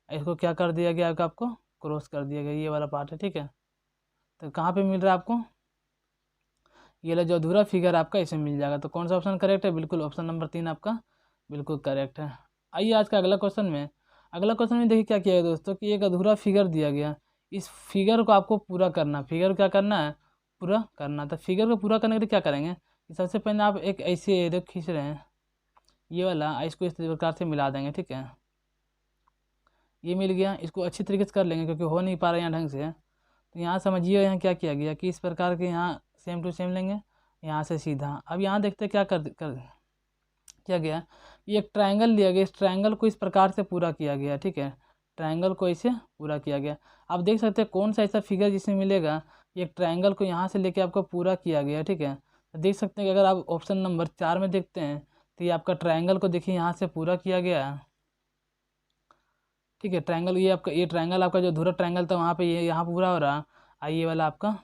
इसको क्या कर दिया गया आपको क्रॉस कर दिया गया, ये वाला पार्ट है। ठीक है, तो कहाँ पे मिल रहा है आपको? ये वाला जो अधूरा फिगर आपका इसमें मिल जाएगा। तो कौन सा ऑप्शन करेक्ट है? बिल्कुल ऑप्शन नंबर 3 आपका बिल्कुल करेक्ट है। आइए आज का अगला क्वेश्चन में, अगला क्वेश्चन में देखिए क्या किया है दोस्तों कि एक अधूरा फिगर दिया गया, इस फिगर को आपको पूरा करना, फिगर क्या करना है? पूरा करना। तो फिगर को पूरा करने के लिए क्या करेंगे कि सबसे पहले आप एक ऐसे एरो खींच रहे हैं, ये वाला, इसको इस प्रकार से मिला देंगे। ठीक है, ये मिल गया, इसको अच्छी तरीके से कर लेंगे क्योंकि हो नहीं पा रहा है यहाँ ढंग से। तो यहाँ समझिए यहाँ क्या किया गया कि इस प्रकार के यहाँ सेम टू सेम लेंगे, यहाँ से सीधा। अब यहाँ देखते हैं क्या किया गया, ये एक ट्रायंगल लिया गया, इस ट्रायंगल को इस प्रकार से पूरा किया गया। ठीक है, ट्रायंगल को इसे पूरा किया गया। आप देख सकते हैं कौन सा ऐसा फिगर जिसमें मिलेगा ये ट्रायंगल को यहाँ से लेके आपको पूरा किया गया। ठीक है, तो देख सकते हैं कि अगर आप ऑप्शन नंबर 4 में देखते हैं तो ये आपका ट्रायंगल को देखिए यहाँ से पूरा किया गया है। ठीक है, ट्रायंगल ये आपका, ये ट्रायंगल आपका जो अधूरा ट्रायंगल था वहाँ पे ये यहाँ पूरा हो रहा है, ये वाला आपका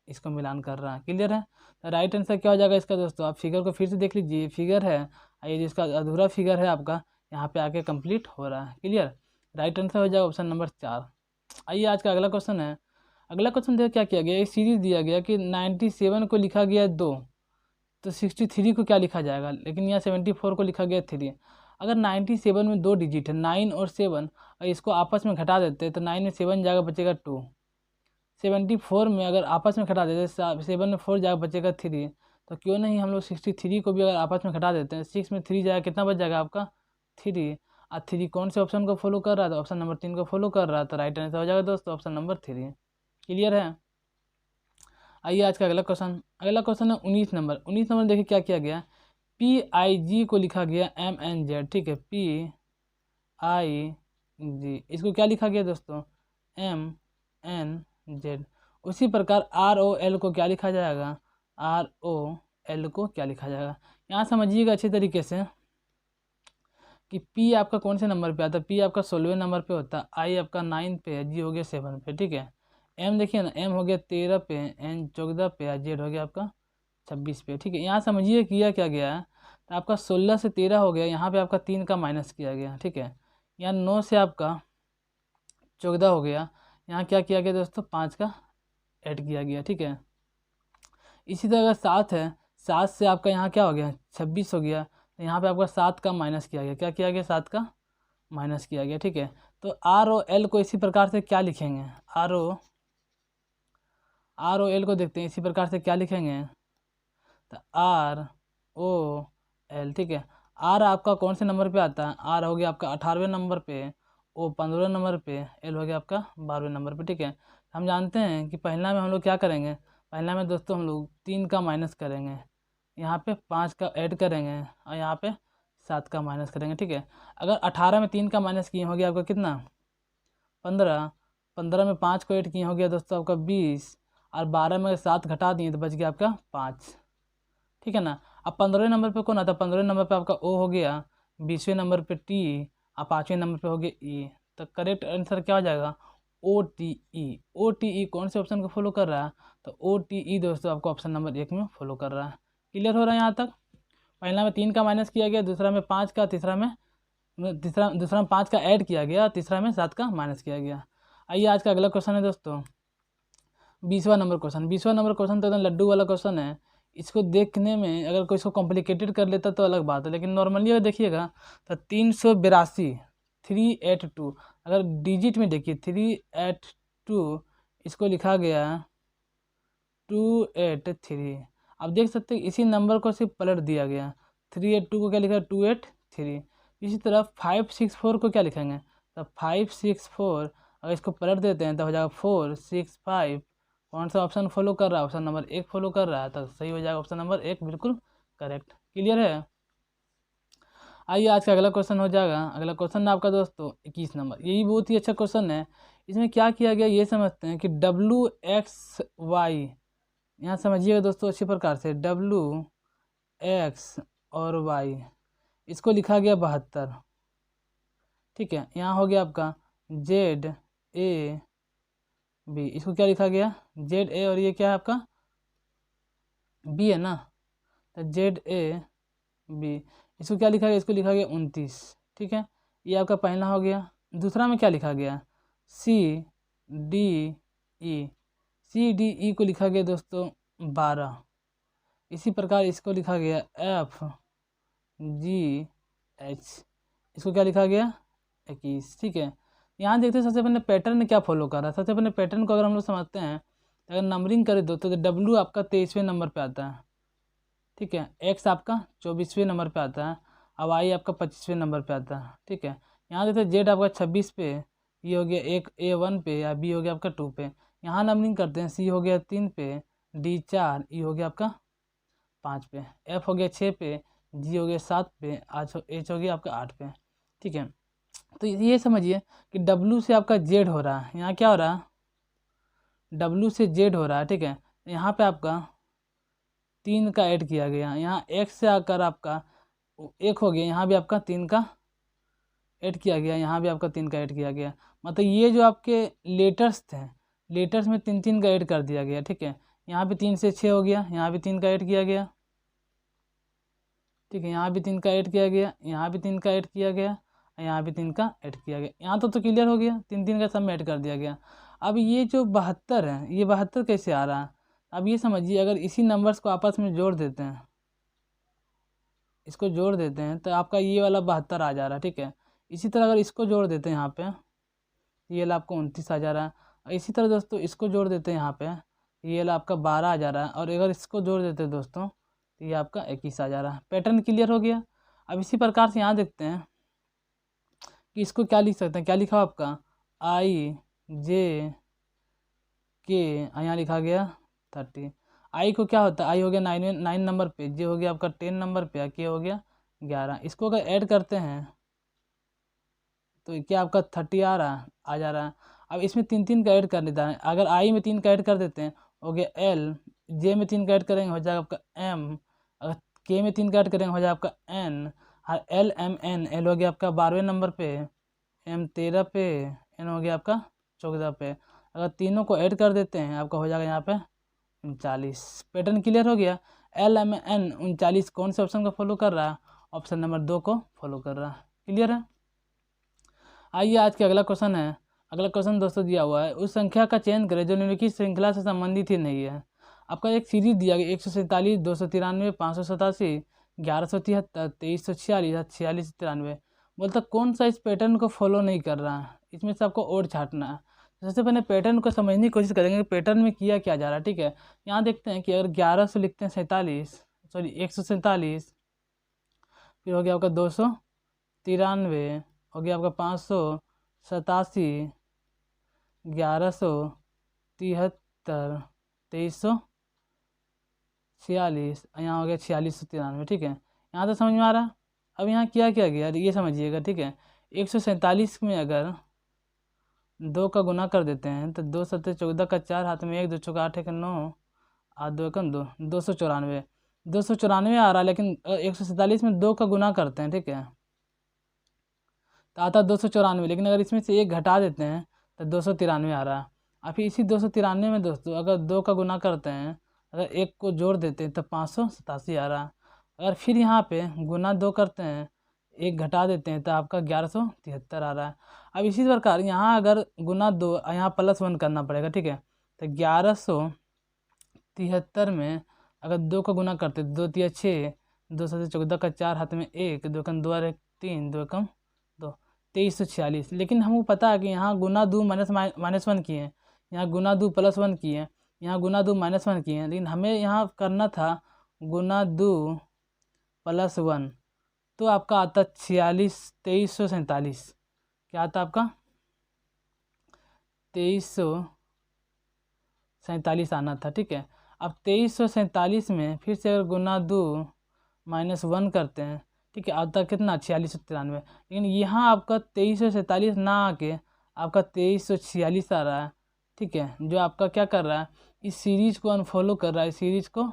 इसको मिलान कर रहा है। क्लियर है? तो राइट आंसर क्या हो जाएगा इसका दोस्तों? आप फिगर को फिर से देख लीजिए, फिगर है ये जिसका अधूरा फिगर है आपका यहाँ पे आके कंप्लीट हो रहा है। क्लियर? राइट आंसर हो जाएगा ऑप्शन नंबर 4। आइए आज का अगला क्वेश्चन है। अगला क्वेश्चन देखो क्या किया गया, एक सीरीज दिया गया कि 97 को लिखा गया 2, तो 63 को क्या लिखा जाएगा? लेकिन यहाँ 74 को लिखा गया 3। अगर 97 में 2 डिजिट है 9 और 7, और इसको आपस में घटा देते तो 9 में 7 जाएगा बचेगा 2, 74 में अगर आपस में घटा देते 7 में 4 जाएगा बचेगा 3, तो क्यों नहीं हम लोग 63 को भी अगर आपस में घटा देते हैं, 6 में 3 जाएगा, कितना बच जाएगा आपका 3। और 3 कौन से ऑप्शन को फॉलो कर रहा था? ऑप्शन नंबर 3 को फॉलो कर रहा था। राइट आंसर हो जाएगा दोस्तों ऑप्शन नंबर 3। क्लियर है? आइए आज का अगला क्वेश्चन, अगला क्वेश्चन है 19 नंबर। 19 नंबर देखिए क्या किया गया, PIG को लिखा गया MNZ। ठीक है, PIG इसको क्या लिखा गया दोस्तों? MNZ। उसी प्रकार ROL को क्या लिखा जाएगा? ROL को क्या लिखा जाएगा? यहाँ समझिएगा अच्छी तरीके से कि P आपका कौन से नंबर पे आता है? P आपका 16वें नंबर पे होता है, I आपका 9 पे है, G हो गया 7 पे। ठीक है, M देखिए ना, M हो गया 13 पे, N 14 पे, और Z हो गया आपका 26 पे। ठीक है, यहाँ समझिए किया क्या गया है, तो आपका 16 से 13 हो गया, यहाँ पे आपका 3 का माइनस किया गया। ठीक है, यहाँ 9 से आपका 14 हो गया, यहाँ क्या किया गया दोस्तों? 5 का ऐड किया गया। ठीक है, इसी तरह अगर 7 है, 7 से आपका यहाँ क्या हो गया? 26 हो गया, तो यहाँ पे आपका 7 का माइनस किया गया। क्या किया गया? 7 का माइनस किया गया। ठीक है, तो ROL को इसी प्रकार से क्या लिखेंगे? ROL को देखते हैं इसी प्रकार से क्या लिखेंगे, तो ROL। ठीक है, R आपका कौन से नंबर पे आता है? R हो गया आपका 18वें नंबर पे, O 15वें नंबर पे, L हो गया आपका 12वें नंबर पे। ठीक है, हम जानते हैं कि पहला में हम लोग क्या करेंगे, पहला में दोस्तों हम लोग 3 का माइनस करेंगे, यहाँ पे 5 का ऐड करेंगे और यहाँ पे 7 का माइनस करेंगे। ठीक है, अगर 18 में 3 का माइनस किए हो गया आपका कितना 15, 15 में 5 को ऐड किए हो गया दोस्तों आपका 20, और 12 में 7 घटा दिए तो बच गया आपका 5। ठीक है ना। अब 15वें नंबर पे कौन आता है, 15वें नंबर पे आपका ओ हो गया, 20वें नंबर पे टी, और 5वें नंबर पे हो गया ई। तो करेक्ट आंसर क्या हो जाएगा, O T E. O T E कौन से ऑप्शन को फॉलो कर रहा है, तो ओ टी ई दोस्तों आपको ऑप्शन नंबर 1 में फॉलो कर रहा है। क्लियर हो रहा है यहाँ तक। पहला में 3 का माइनस किया गया, दूसरा में 5 का, दूसरा में 5 का ऐड किया गया, तीसरा में 7 का माइनस किया गया। आइए आज का अगला क्वेश्चन है दोस्तों 20वां नंबर क्वेश्चन। 20वां नंबर क्वेश्चन तो एकदम लड्डू वाला क्वेश्चन है। इसको देखने में अगर कोई इसको कॉम्प्लिकेटेड कर लेता तो अलग बात है, लेकिन नॉर्मली अगर देखिएगा तो 382 382, अगर डिजिट में देखिए 382, इसको लिखा गया 283। अब देख सकते हैं इसी नंबर को सिर्फ पलट दिया गया, 382 को क्या लिखा है 283। इसी तरह 564 को क्या लिखेंगे, तो 564 अगर इसको पलट देते हैं तो हो जाएगा 465। कौन सा ऑप्शन फॉलो कर रहा है, ऑप्शन नंबर 1 फॉलो कर रहा है, तो सही हो जाएगा ऑप्शन नंबर 1 बिल्कुल करेक्ट। क्लियर है। आइए आज का अगला क्वेश्चन हो जाएगा, अगला क्वेश्चन है आपका दोस्तों 21 नंबर। यही बहुत ही अच्छा क्वेश्चन है। इसमें क्या किया गया ये समझते हैं कि WXY, यहाँ समझिएगा दोस्तों अच्छी प्रकार से, WX और Y, इसको लिखा गया 72। ठीक है, यहाँ हो गया आपका ZAB, इसको क्या लिखा गया ZA, और ये क्या है आपका B है ना, तो ZAB, इसको क्या लिखा गया, इसको लिखा गया 29। ठीक है, ये आपका पहला हो गया। दूसरा में क्या लिखा गया CDE, CDE को लिखा गया दोस्तों 12। इसी प्रकार इसको लिखा गया FGH, इसको क्या लिखा गया 21। ठीक है, यहाँ देखते हैं सबसे पहले पैटर्न क्या फॉलो कर रहा है। सबसे पहले पैटर्न को अगर हम लोग समझते हैं तो अगर नंबरिंग करें दोस्तों तो W आपका 23वें नंबर पे आता है। ठीक है, X आपका 24वें नंबर पे आता है, अब Y आपका 25वें नंबर पे आता है। ठीक है, यहाँ देखते हैं Z आपका 26 पे, ये हो गया एक A1 पे, या B हो गया आपका 2 पे। यहाँ नंबरिंग करते हैं, C हो गया 3 पे, D 4, E हो गया आपका 5 पे, F हो गया 6 पे, G हो गया 7 पे, H हो गया आपका 8 पे। ठीक है, तो ये समझिए कि W से आपका Z हो रहा है, यहाँ क्या हो रहा है W से Z हो रहा है। ठीक है, यहाँ पे आपका 3 का ऐड किया गया, यहाँ X से आकर आपका 1 हो गया, यहाँ भी आपका 3 का ऐड किया गया, यहाँ भी आपका 3 का ऐड किया गया। मतलब ये जो आपके लेटर्स थे, लेटर्स में 3 का ऐड कर दिया गया। ठीक है, यहाँ भी 3 से 6 हो गया, यहाँ भी 3 का ऐड किया गया। ठीक है, यहाँ भी 3 का ऐड किया गया, यहाँ भी 3 का ऐड किया गया, यहाँ भी 3 का ऐड किया गया। यहाँ तो क्लियर हो गया, 3 का सब में ऐड कर दिया गया। अब ये जो 72 है, ये 72 कैसे आ रहा है, अब ये समझिए अगर इसी नंबर्स को आपस में जोड़ देते हैं, इसको जोड़ देते हैं तो आपका ये वाला 72 आ जा रहा है। ठीक है, इसी तरह अगर इसको जोड़ देते हैं यहाँ पे, ये वाला आपको 29 आ जा रहा है, और इसी तरह दोस्तों इसको जोड़ देते हैं यहाँ पे, ये वाला आपका 12 आ जा रहा है, और अगर इसको जोड़ देते हैं दोस्तों तो ये आपका 21 आ जा रहा है। पैटर्न क्लियर हो गया। अब इसी प्रकार से यहाँ देखते हैं कि इसको क्या लिख सकते हैं, क्या लिखा हो आपका IJK, यहाँ लिखा गया 30। आई को क्या होता है, आई हो गया 9 नंबर पे, जे हो गया आपका 10 नंबर पे, के हो गया 11। इसको अगर ऐड करते हैं तो क्या आपका 30 आ जा रहा है। अब इसमें 3 का ऐड कर लेता है, अगर आई में 3 का ऐड कर देते हैं हो गया L, जे में 3 का ऐड करेंगे हो जाएगा आपका M, अगर के में 3 का ऐड करेंगे हो जाएगा आपका N, और LMN, L हो गया आपका 12वें नंबर पे, M 13 पे, N हो गया आपका 14 पे। अगर तीनों को ऐड कर देते हैं आपका हो जाएगा यहाँ पे 39। पैटर्न क्लियर हो गया। LMN 39 कौन से ऑप्शन को फॉलो कर रहा है, ऑप्शन नंबर 2 को फॉलो कर रहा है। क्लियर है। आइए आज के अगला क्वेश्चन है। अगला क्वेश्चन दोस्तों दिया हुआ है, उस संख्या का चयन करें जो निम्नलिखित श्रृंखला से संबंधित ही नहीं है। आपका एक सीरीज दिया गया 147, 293, 587, 1173, 2346, 4693। बोलता कौन सा इस पैटर्न को फॉलो नहीं कर रहा है, इसमें से आपको और छांटना है। सबसे पहले पैटर्न को समझने की कोशिश करेंगे कि पैटर्न में किया क्या जा रहा है। ठीक है, यहाँ देखते हैं कि अगर 1100 लिखते हैं 147, फिर हो गया आपका 293, हो गया आपका 587, 1173, 2346, 46, यहाँ हो गया 4693, ठीक है। यहाँ तो समझ में आ रहा। अब यहाँ क्या क्या गया ये समझिएगा, ठीक है। 147 में अगर 2 का गुना कर देते हैं तो 2 सत्ते 14 का 4, हाथ में 1, 2 चौका 8 एक 9, 8 2 एकम 2, 294, 294 आ रहा है। लेकिन 147 में 2 का गुना करते हैं, ठीक है, तो आता 294। लेकिन अगर इसमें से 1 घटा देते हैं तो 293 आ रहा है। अब फिर इसी 293 में दोस्तों अगर 2 का गुना करते हैं, अगर 1 को जोड़ देते हैं तो 587 आ रहा है। अगर फिर यहाँ पे गुना 2 करते हैं, 1 घटा देते हैं तो आपका 1173 आ रहा है। अब इसी प्रकार यहाँ अगर गुना 2, यहाँ +1 करना पड़ेगा, ठीक है। तो 1173 में अगर 2 का गुना करते 2 तिया 6, 2 सत्ते 14 का 4, हाथ में 1, 2 एकम 2 और 1 3, 2 एकम 2, 2346। लेकिन हमको पता है कि यहाँ गुना 2 -1 किए हैं, यहाँ गुना 2 +1 किए हैं, यहाँ गुना 2 -1 किए हैं। लेकिन हमें यहाँ करना था गुना 2 +1, तो आपका आता 2347। क्या आता आपका 2347 आना था, ठीक है। अब 2347 में फिर से अगर गुना 2 -1 करते हैं, ठीक है, आता कितना 4693। लेकिन यहाँ आपका 2347 ना आके आपका 2346 आ रहा है, ठीक है, जो आपका क्या कर रहा है, इस सीरीज को अनफॉलो कर रहा है, इस सीरीज को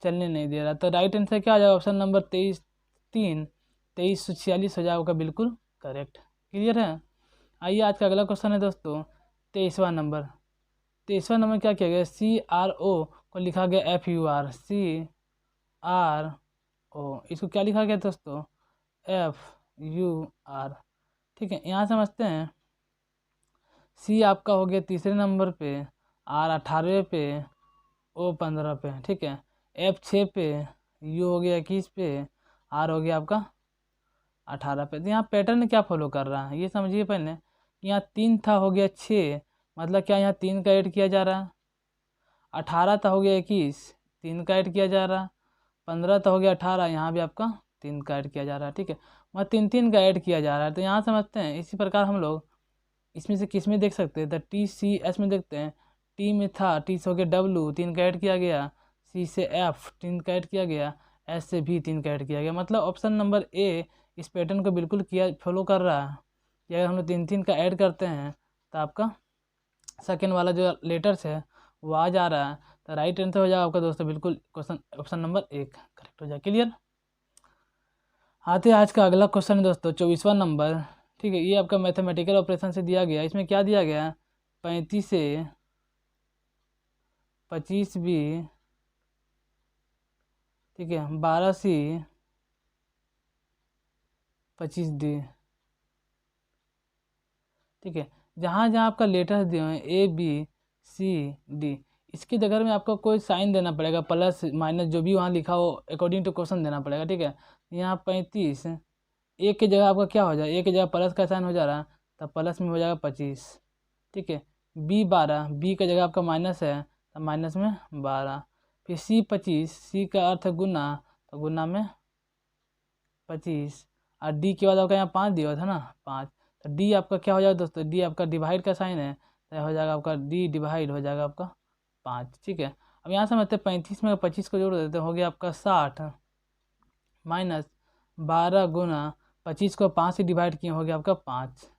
चलने नहीं दे रहा। तो राइट आंसर क्या आ जाएगा, ऑप्शन नंबर 2346 हो जाएगा बिल्कुल करेक्ट। क्लियर है। आइए आज का अगला क्वेश्चन है दोस्तों 23वां नंबर। 23वां नंबर क्या किया गया, CRO को लिखा गया FUR, CRO, इसको क्या लिखा गया दोस्तों, FUR, ठीक है। यहाँ समझते हैं, C आपका हो गया तीसरे नंबर पे, R 18वें पे, O 15 पे, ठीक है, F 6 पे, U हो गया 21 पे, R हो गया आपका 18 पे। तो यहाँ पैटर्न क्या फॉलो कर रहा है ये समझिए पहले। यहाँ 3 था, हो गया 6, मतलब क्या यहाँ 3 का ऐड किया जा रहा है। 18 था, हो गया 21, 3 का ऐड किया जा रहा है। 15 था, हो गया 18, यहाँ भी आपका 3 का ऐड किया जा रहा है, ठीक है, मतलब 3 का ऐड किया जा रहा है। तो यहाँ समझते हैं इसी प्रकार हम लोग इसमें से किस में देख सकते हैं, तो TCS में देखते हैं। T में था, T से हो गया W, 3 का ऐड किया गया, C से F 3 का ऐड किया गया, S से भी 3 का ऐड किया गया। मतलब ऑप्शन नंबर A इस पैटर्न को बिल्कुल किया फॉलो कर रहा है कि अगर हम लोग 3 का ऐड करते हैं तो आपका सेकेंड वाला जो लेटर्स है वो आ जा रहा है। तो राइट आंसर हो जाएगा आपका दोस्तों बिल्कुल क्वेश्चन ऑप्शन नंबर 1 करेक्ट हो जाए। क्लियर। आते आज का अगला क्वेश्चन है दोस्तों 24वां नंबर, ठीक है। ये आपका मैथमेटिकल ऑपरेशन से दिया गया। इसमें क्या दिया गया, 35 से 25B, ठीक है, 12C 25D, ठीक है। जहाँ जहाँ आपका लेटर्स दिए हुए हैं ABCD, इसकी जगह में आपको कोई साइन देना पड़ेगा, प्लस माइनस जो भी वहाँ लिखा हो अकॉर्डिंग टू क्वेश्चन देना पड़ेगा, ठीक है। यहाँ 35 एक की जगह आपका क्या हो जाए, एक की जगह प्लस का साइन हो जा रहा है तो प्लस में हो जाएगा 25, ठीक है। B12, B का जगह आपका माइनस है तो माइनस में 12। फिर C25, C का अर्थ है गुना, तो गुना में 25। और D के बाद आपका यहाँ 5 दिया था ना, 5, तो D आपका क्या हो जाएगा दोस्तों, D आपका डिवाइड का साइन है तो हो जाएगा आपका D डिवाइड हो जाएगा आपका 5, ठीक है। अब यहाँ समझते हैं 35 में 25 को जोड़ देते हैं, हो गया आपका 60 माइनस 12 गुना 25 को 5 से डिवाइड किए, हो गया आपका 5।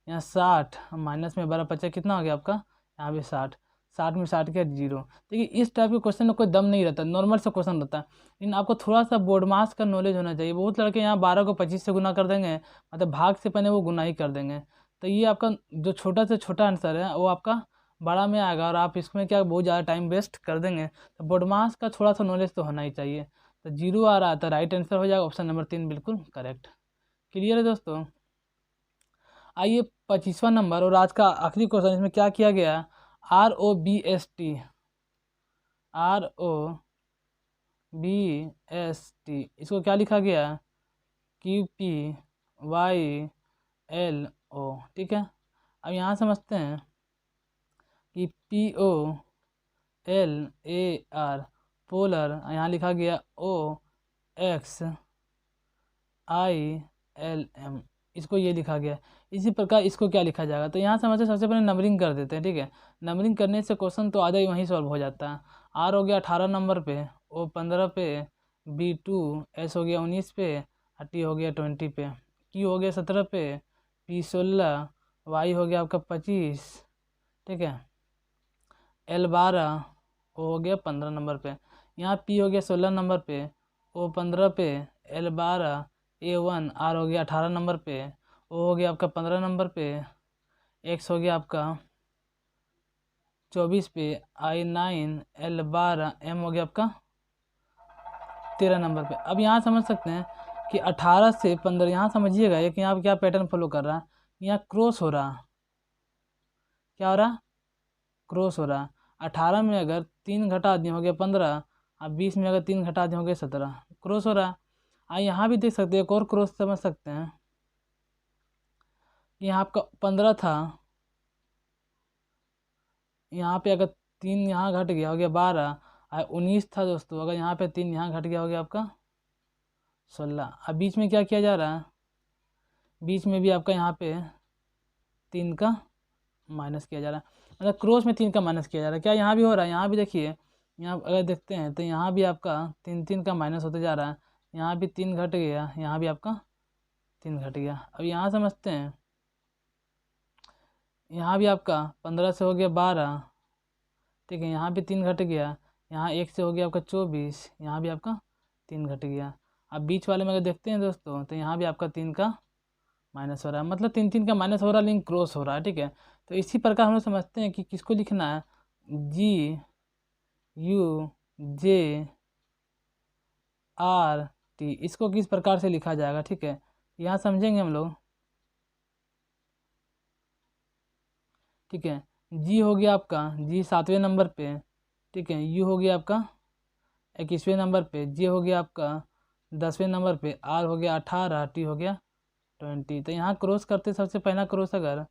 यहाँ 60 माइनस में 12 50 कितना हो गया आपका, यहाँ भी 60, 60 में 60 के 0। देखिए इस टाइप के क्वेश्चन में कोई दम नहीं रहता, नॉर्मल सा क्वेश्चन रहता है, लेकिन आपको थोड़ा सा बोर्ड मास का नॉलेज होना चाहिए। बहुत लड़के यहाँ 12 को 25 से गुना कर देंगे, मतलब भाग से पहले वो गुना ही कर देंगे। तो ये आपका जो छोटा से छोटा आंसर है वो आपका बड़ा में आएगा, और आप इसमें क्या बहुत ज़्यादा टाइम वेस्ट कर देंगे। तो बोर्ड मास का थोड़ा सा नॉलेज तो होना ही चाहिए। तो 0 आ रहा था, राइट आंसर हो जाएगा ऑप्शन नंबर 3 बिल्कुल करेक्ट। क्लियर है दोस्तों। आइए 25वां नंबर और आज का आखिरी क्वेश्चन। इसमें क्या किया गया, ROBST, इसको क्या लिखा गया, QPYLO, ठीक है। अब यहाँ समझते हैं कि POLAR पोलर, यहाँ लिखा गया OXILM, इसको ये लिखा गया। इसी प्रकार इसको क्या लिखा जाएगा, तो यहाँ समझते सबसे पहले नंबरिंग कर देते हैं, ठीक है। नंबरिंग करने से क्वेश्चन तो आधा ही वहीं सॉल्व हो जाता है। R हो गया 18 नंबर पे, O15 पे, B2 S हो गया 19 पे, और T हो गया 20 पे, Q हो गया 17 पे, P 16, Y हो गया आपका 25, ठीक है, L 12, O हो गया 15 नंबर पे। यहाँ P हो गया 16 नंबर पे, O 15 पे, L 12, A1, R हो गया 18 नंबर पे, O हो गया आपका 15 नंबर पे, X हो गया आपका 24 पे, I9, L 12, M हो गया आपका 13 नंबर पे। अब यहाँ समझ सकते हैं कि 18 से 15, यहाँ समझिएगा एक यहाँ क्या पैटर्न फॉलो कर रहा है, यहाँ क्रॉस हो रहा, क्या हो रहा, क्रॉस हो रहा। 18 में अगर 3 घटा दिए हो गया 15, अब 20 में अगर 3 घटा दिए हो गया 17, क्रॉस हो रहा। यहाँ भी देख सकते हैं, एक और क्रॉस समझ सकते हैं, यहाँ आपका 15 था, यहाँ पे अगर 3 यहाँ घट गया हो गया 12, और 19 था दोस्तों, अगर यहाँ पे 3 यहाँ घट गया हो गया आपका 16। अब बीच में क्या किया जा रहा है, बीच में भी आपका यहाँ पे 3 का माइनस किया जा रहा है, मतलब क्रॉस में 3 का माइनस किया जा रहा है। क्या यहाँ भी हो रहा है, यहाँ भी देखिए, यहाँ अगर देखते हैं तो यहाँ भी आपका 3 का माइनस होते जा रहा है, यहाँ भी 3 घट गया, यहाँ भी आपका 3 घट गया। अब यहाँ समझते हैं, यहाँ भी आपका 15 से हो गया 12, ठीक है, यहाँ भी 3 घट गया, यहाँ 1 से हो गया आपका 24, यहाँ भी आपका 3 घट गया। अब बीच वाले में अगर देखते हैं दोस्तों, तो यहाँ भी आपका 3 का माइनस हो रहा है, मतलब 3 का माइनस हो रहा है, लेकिन क्रॉस हो रहा है, ठीक है। तो इसी प्रकार हम लोग समझते हैं कि किसको लिखना है, GUJRT, इसको किस प्रकार से लिखा जाएगा, ठीक है, यहाँ समझेंगे हम लोग, ठीक है। जी हो गया आपका, जी 7वें नंबर पे, ठीक है, यू हो गया आपका 21वें नंबर पे, जे हो गया आपका 10वें नंबर पे, आर हो गया 18, टी हो गया 20। तो यहाँ क्रॉस करते सबसे पहला क्रॉस अगर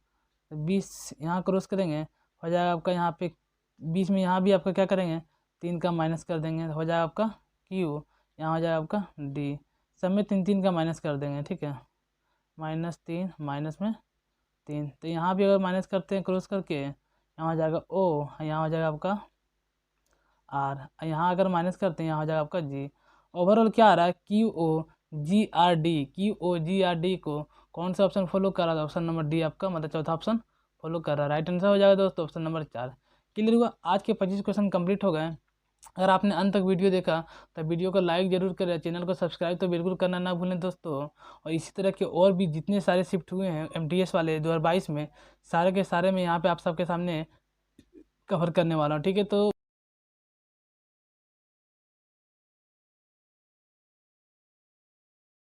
20 यहाँ क्रॉस करेंगे, हो जाएगा आपका यहाँ पे 20 में, यहाँ भी आपका क्या करेंगे, 3 का माइनस कर देंगे, हो जाएगा आपका क्यू, यहाँ हो जाएगा आपका डी, सब में 3 का माइनस कर देंगे, ठीक है, -3 माइनस में 3। तो यहाँ भी अगर माइनस करते हैं क्रॉस करके, यहाँ हो जाएगा ओ, यहाँ हो जाएगा आपका आर, यहाँ अगर माइनस करते हैं यहाँ हो जाएगा आपका जी। ओवरऑल क्या आ रहा है, QOGRD, QOGRD को कौन सा ऑप्शन फॉलो कर रहा है, ऑप्शन नंबर डी आपका, मतलब चौथा ऑप्शन फॉलो कर रहा है। राइट आंसर हो जाएगा दोस्तों ऑप्शन नंबर 4। क्लियर हुआ, आज के 25 क्वेश्चन कंप्लीट हो गए। अगर आपने अंत तक वीडियो देखा तो वीडियो को लाइक जरूर करें, चैनल को सब्सक्राइब तो बिल्कुल करना ना भूलें दोस्तों। और इसी तरह के और भी जितने सारे शिफ्ट हुए हैं MTS वाले 2022 में, सारे के सारे मैं यहाँ पे आप सबके सामने कवर करने वाला हूँ, ठीक है। तो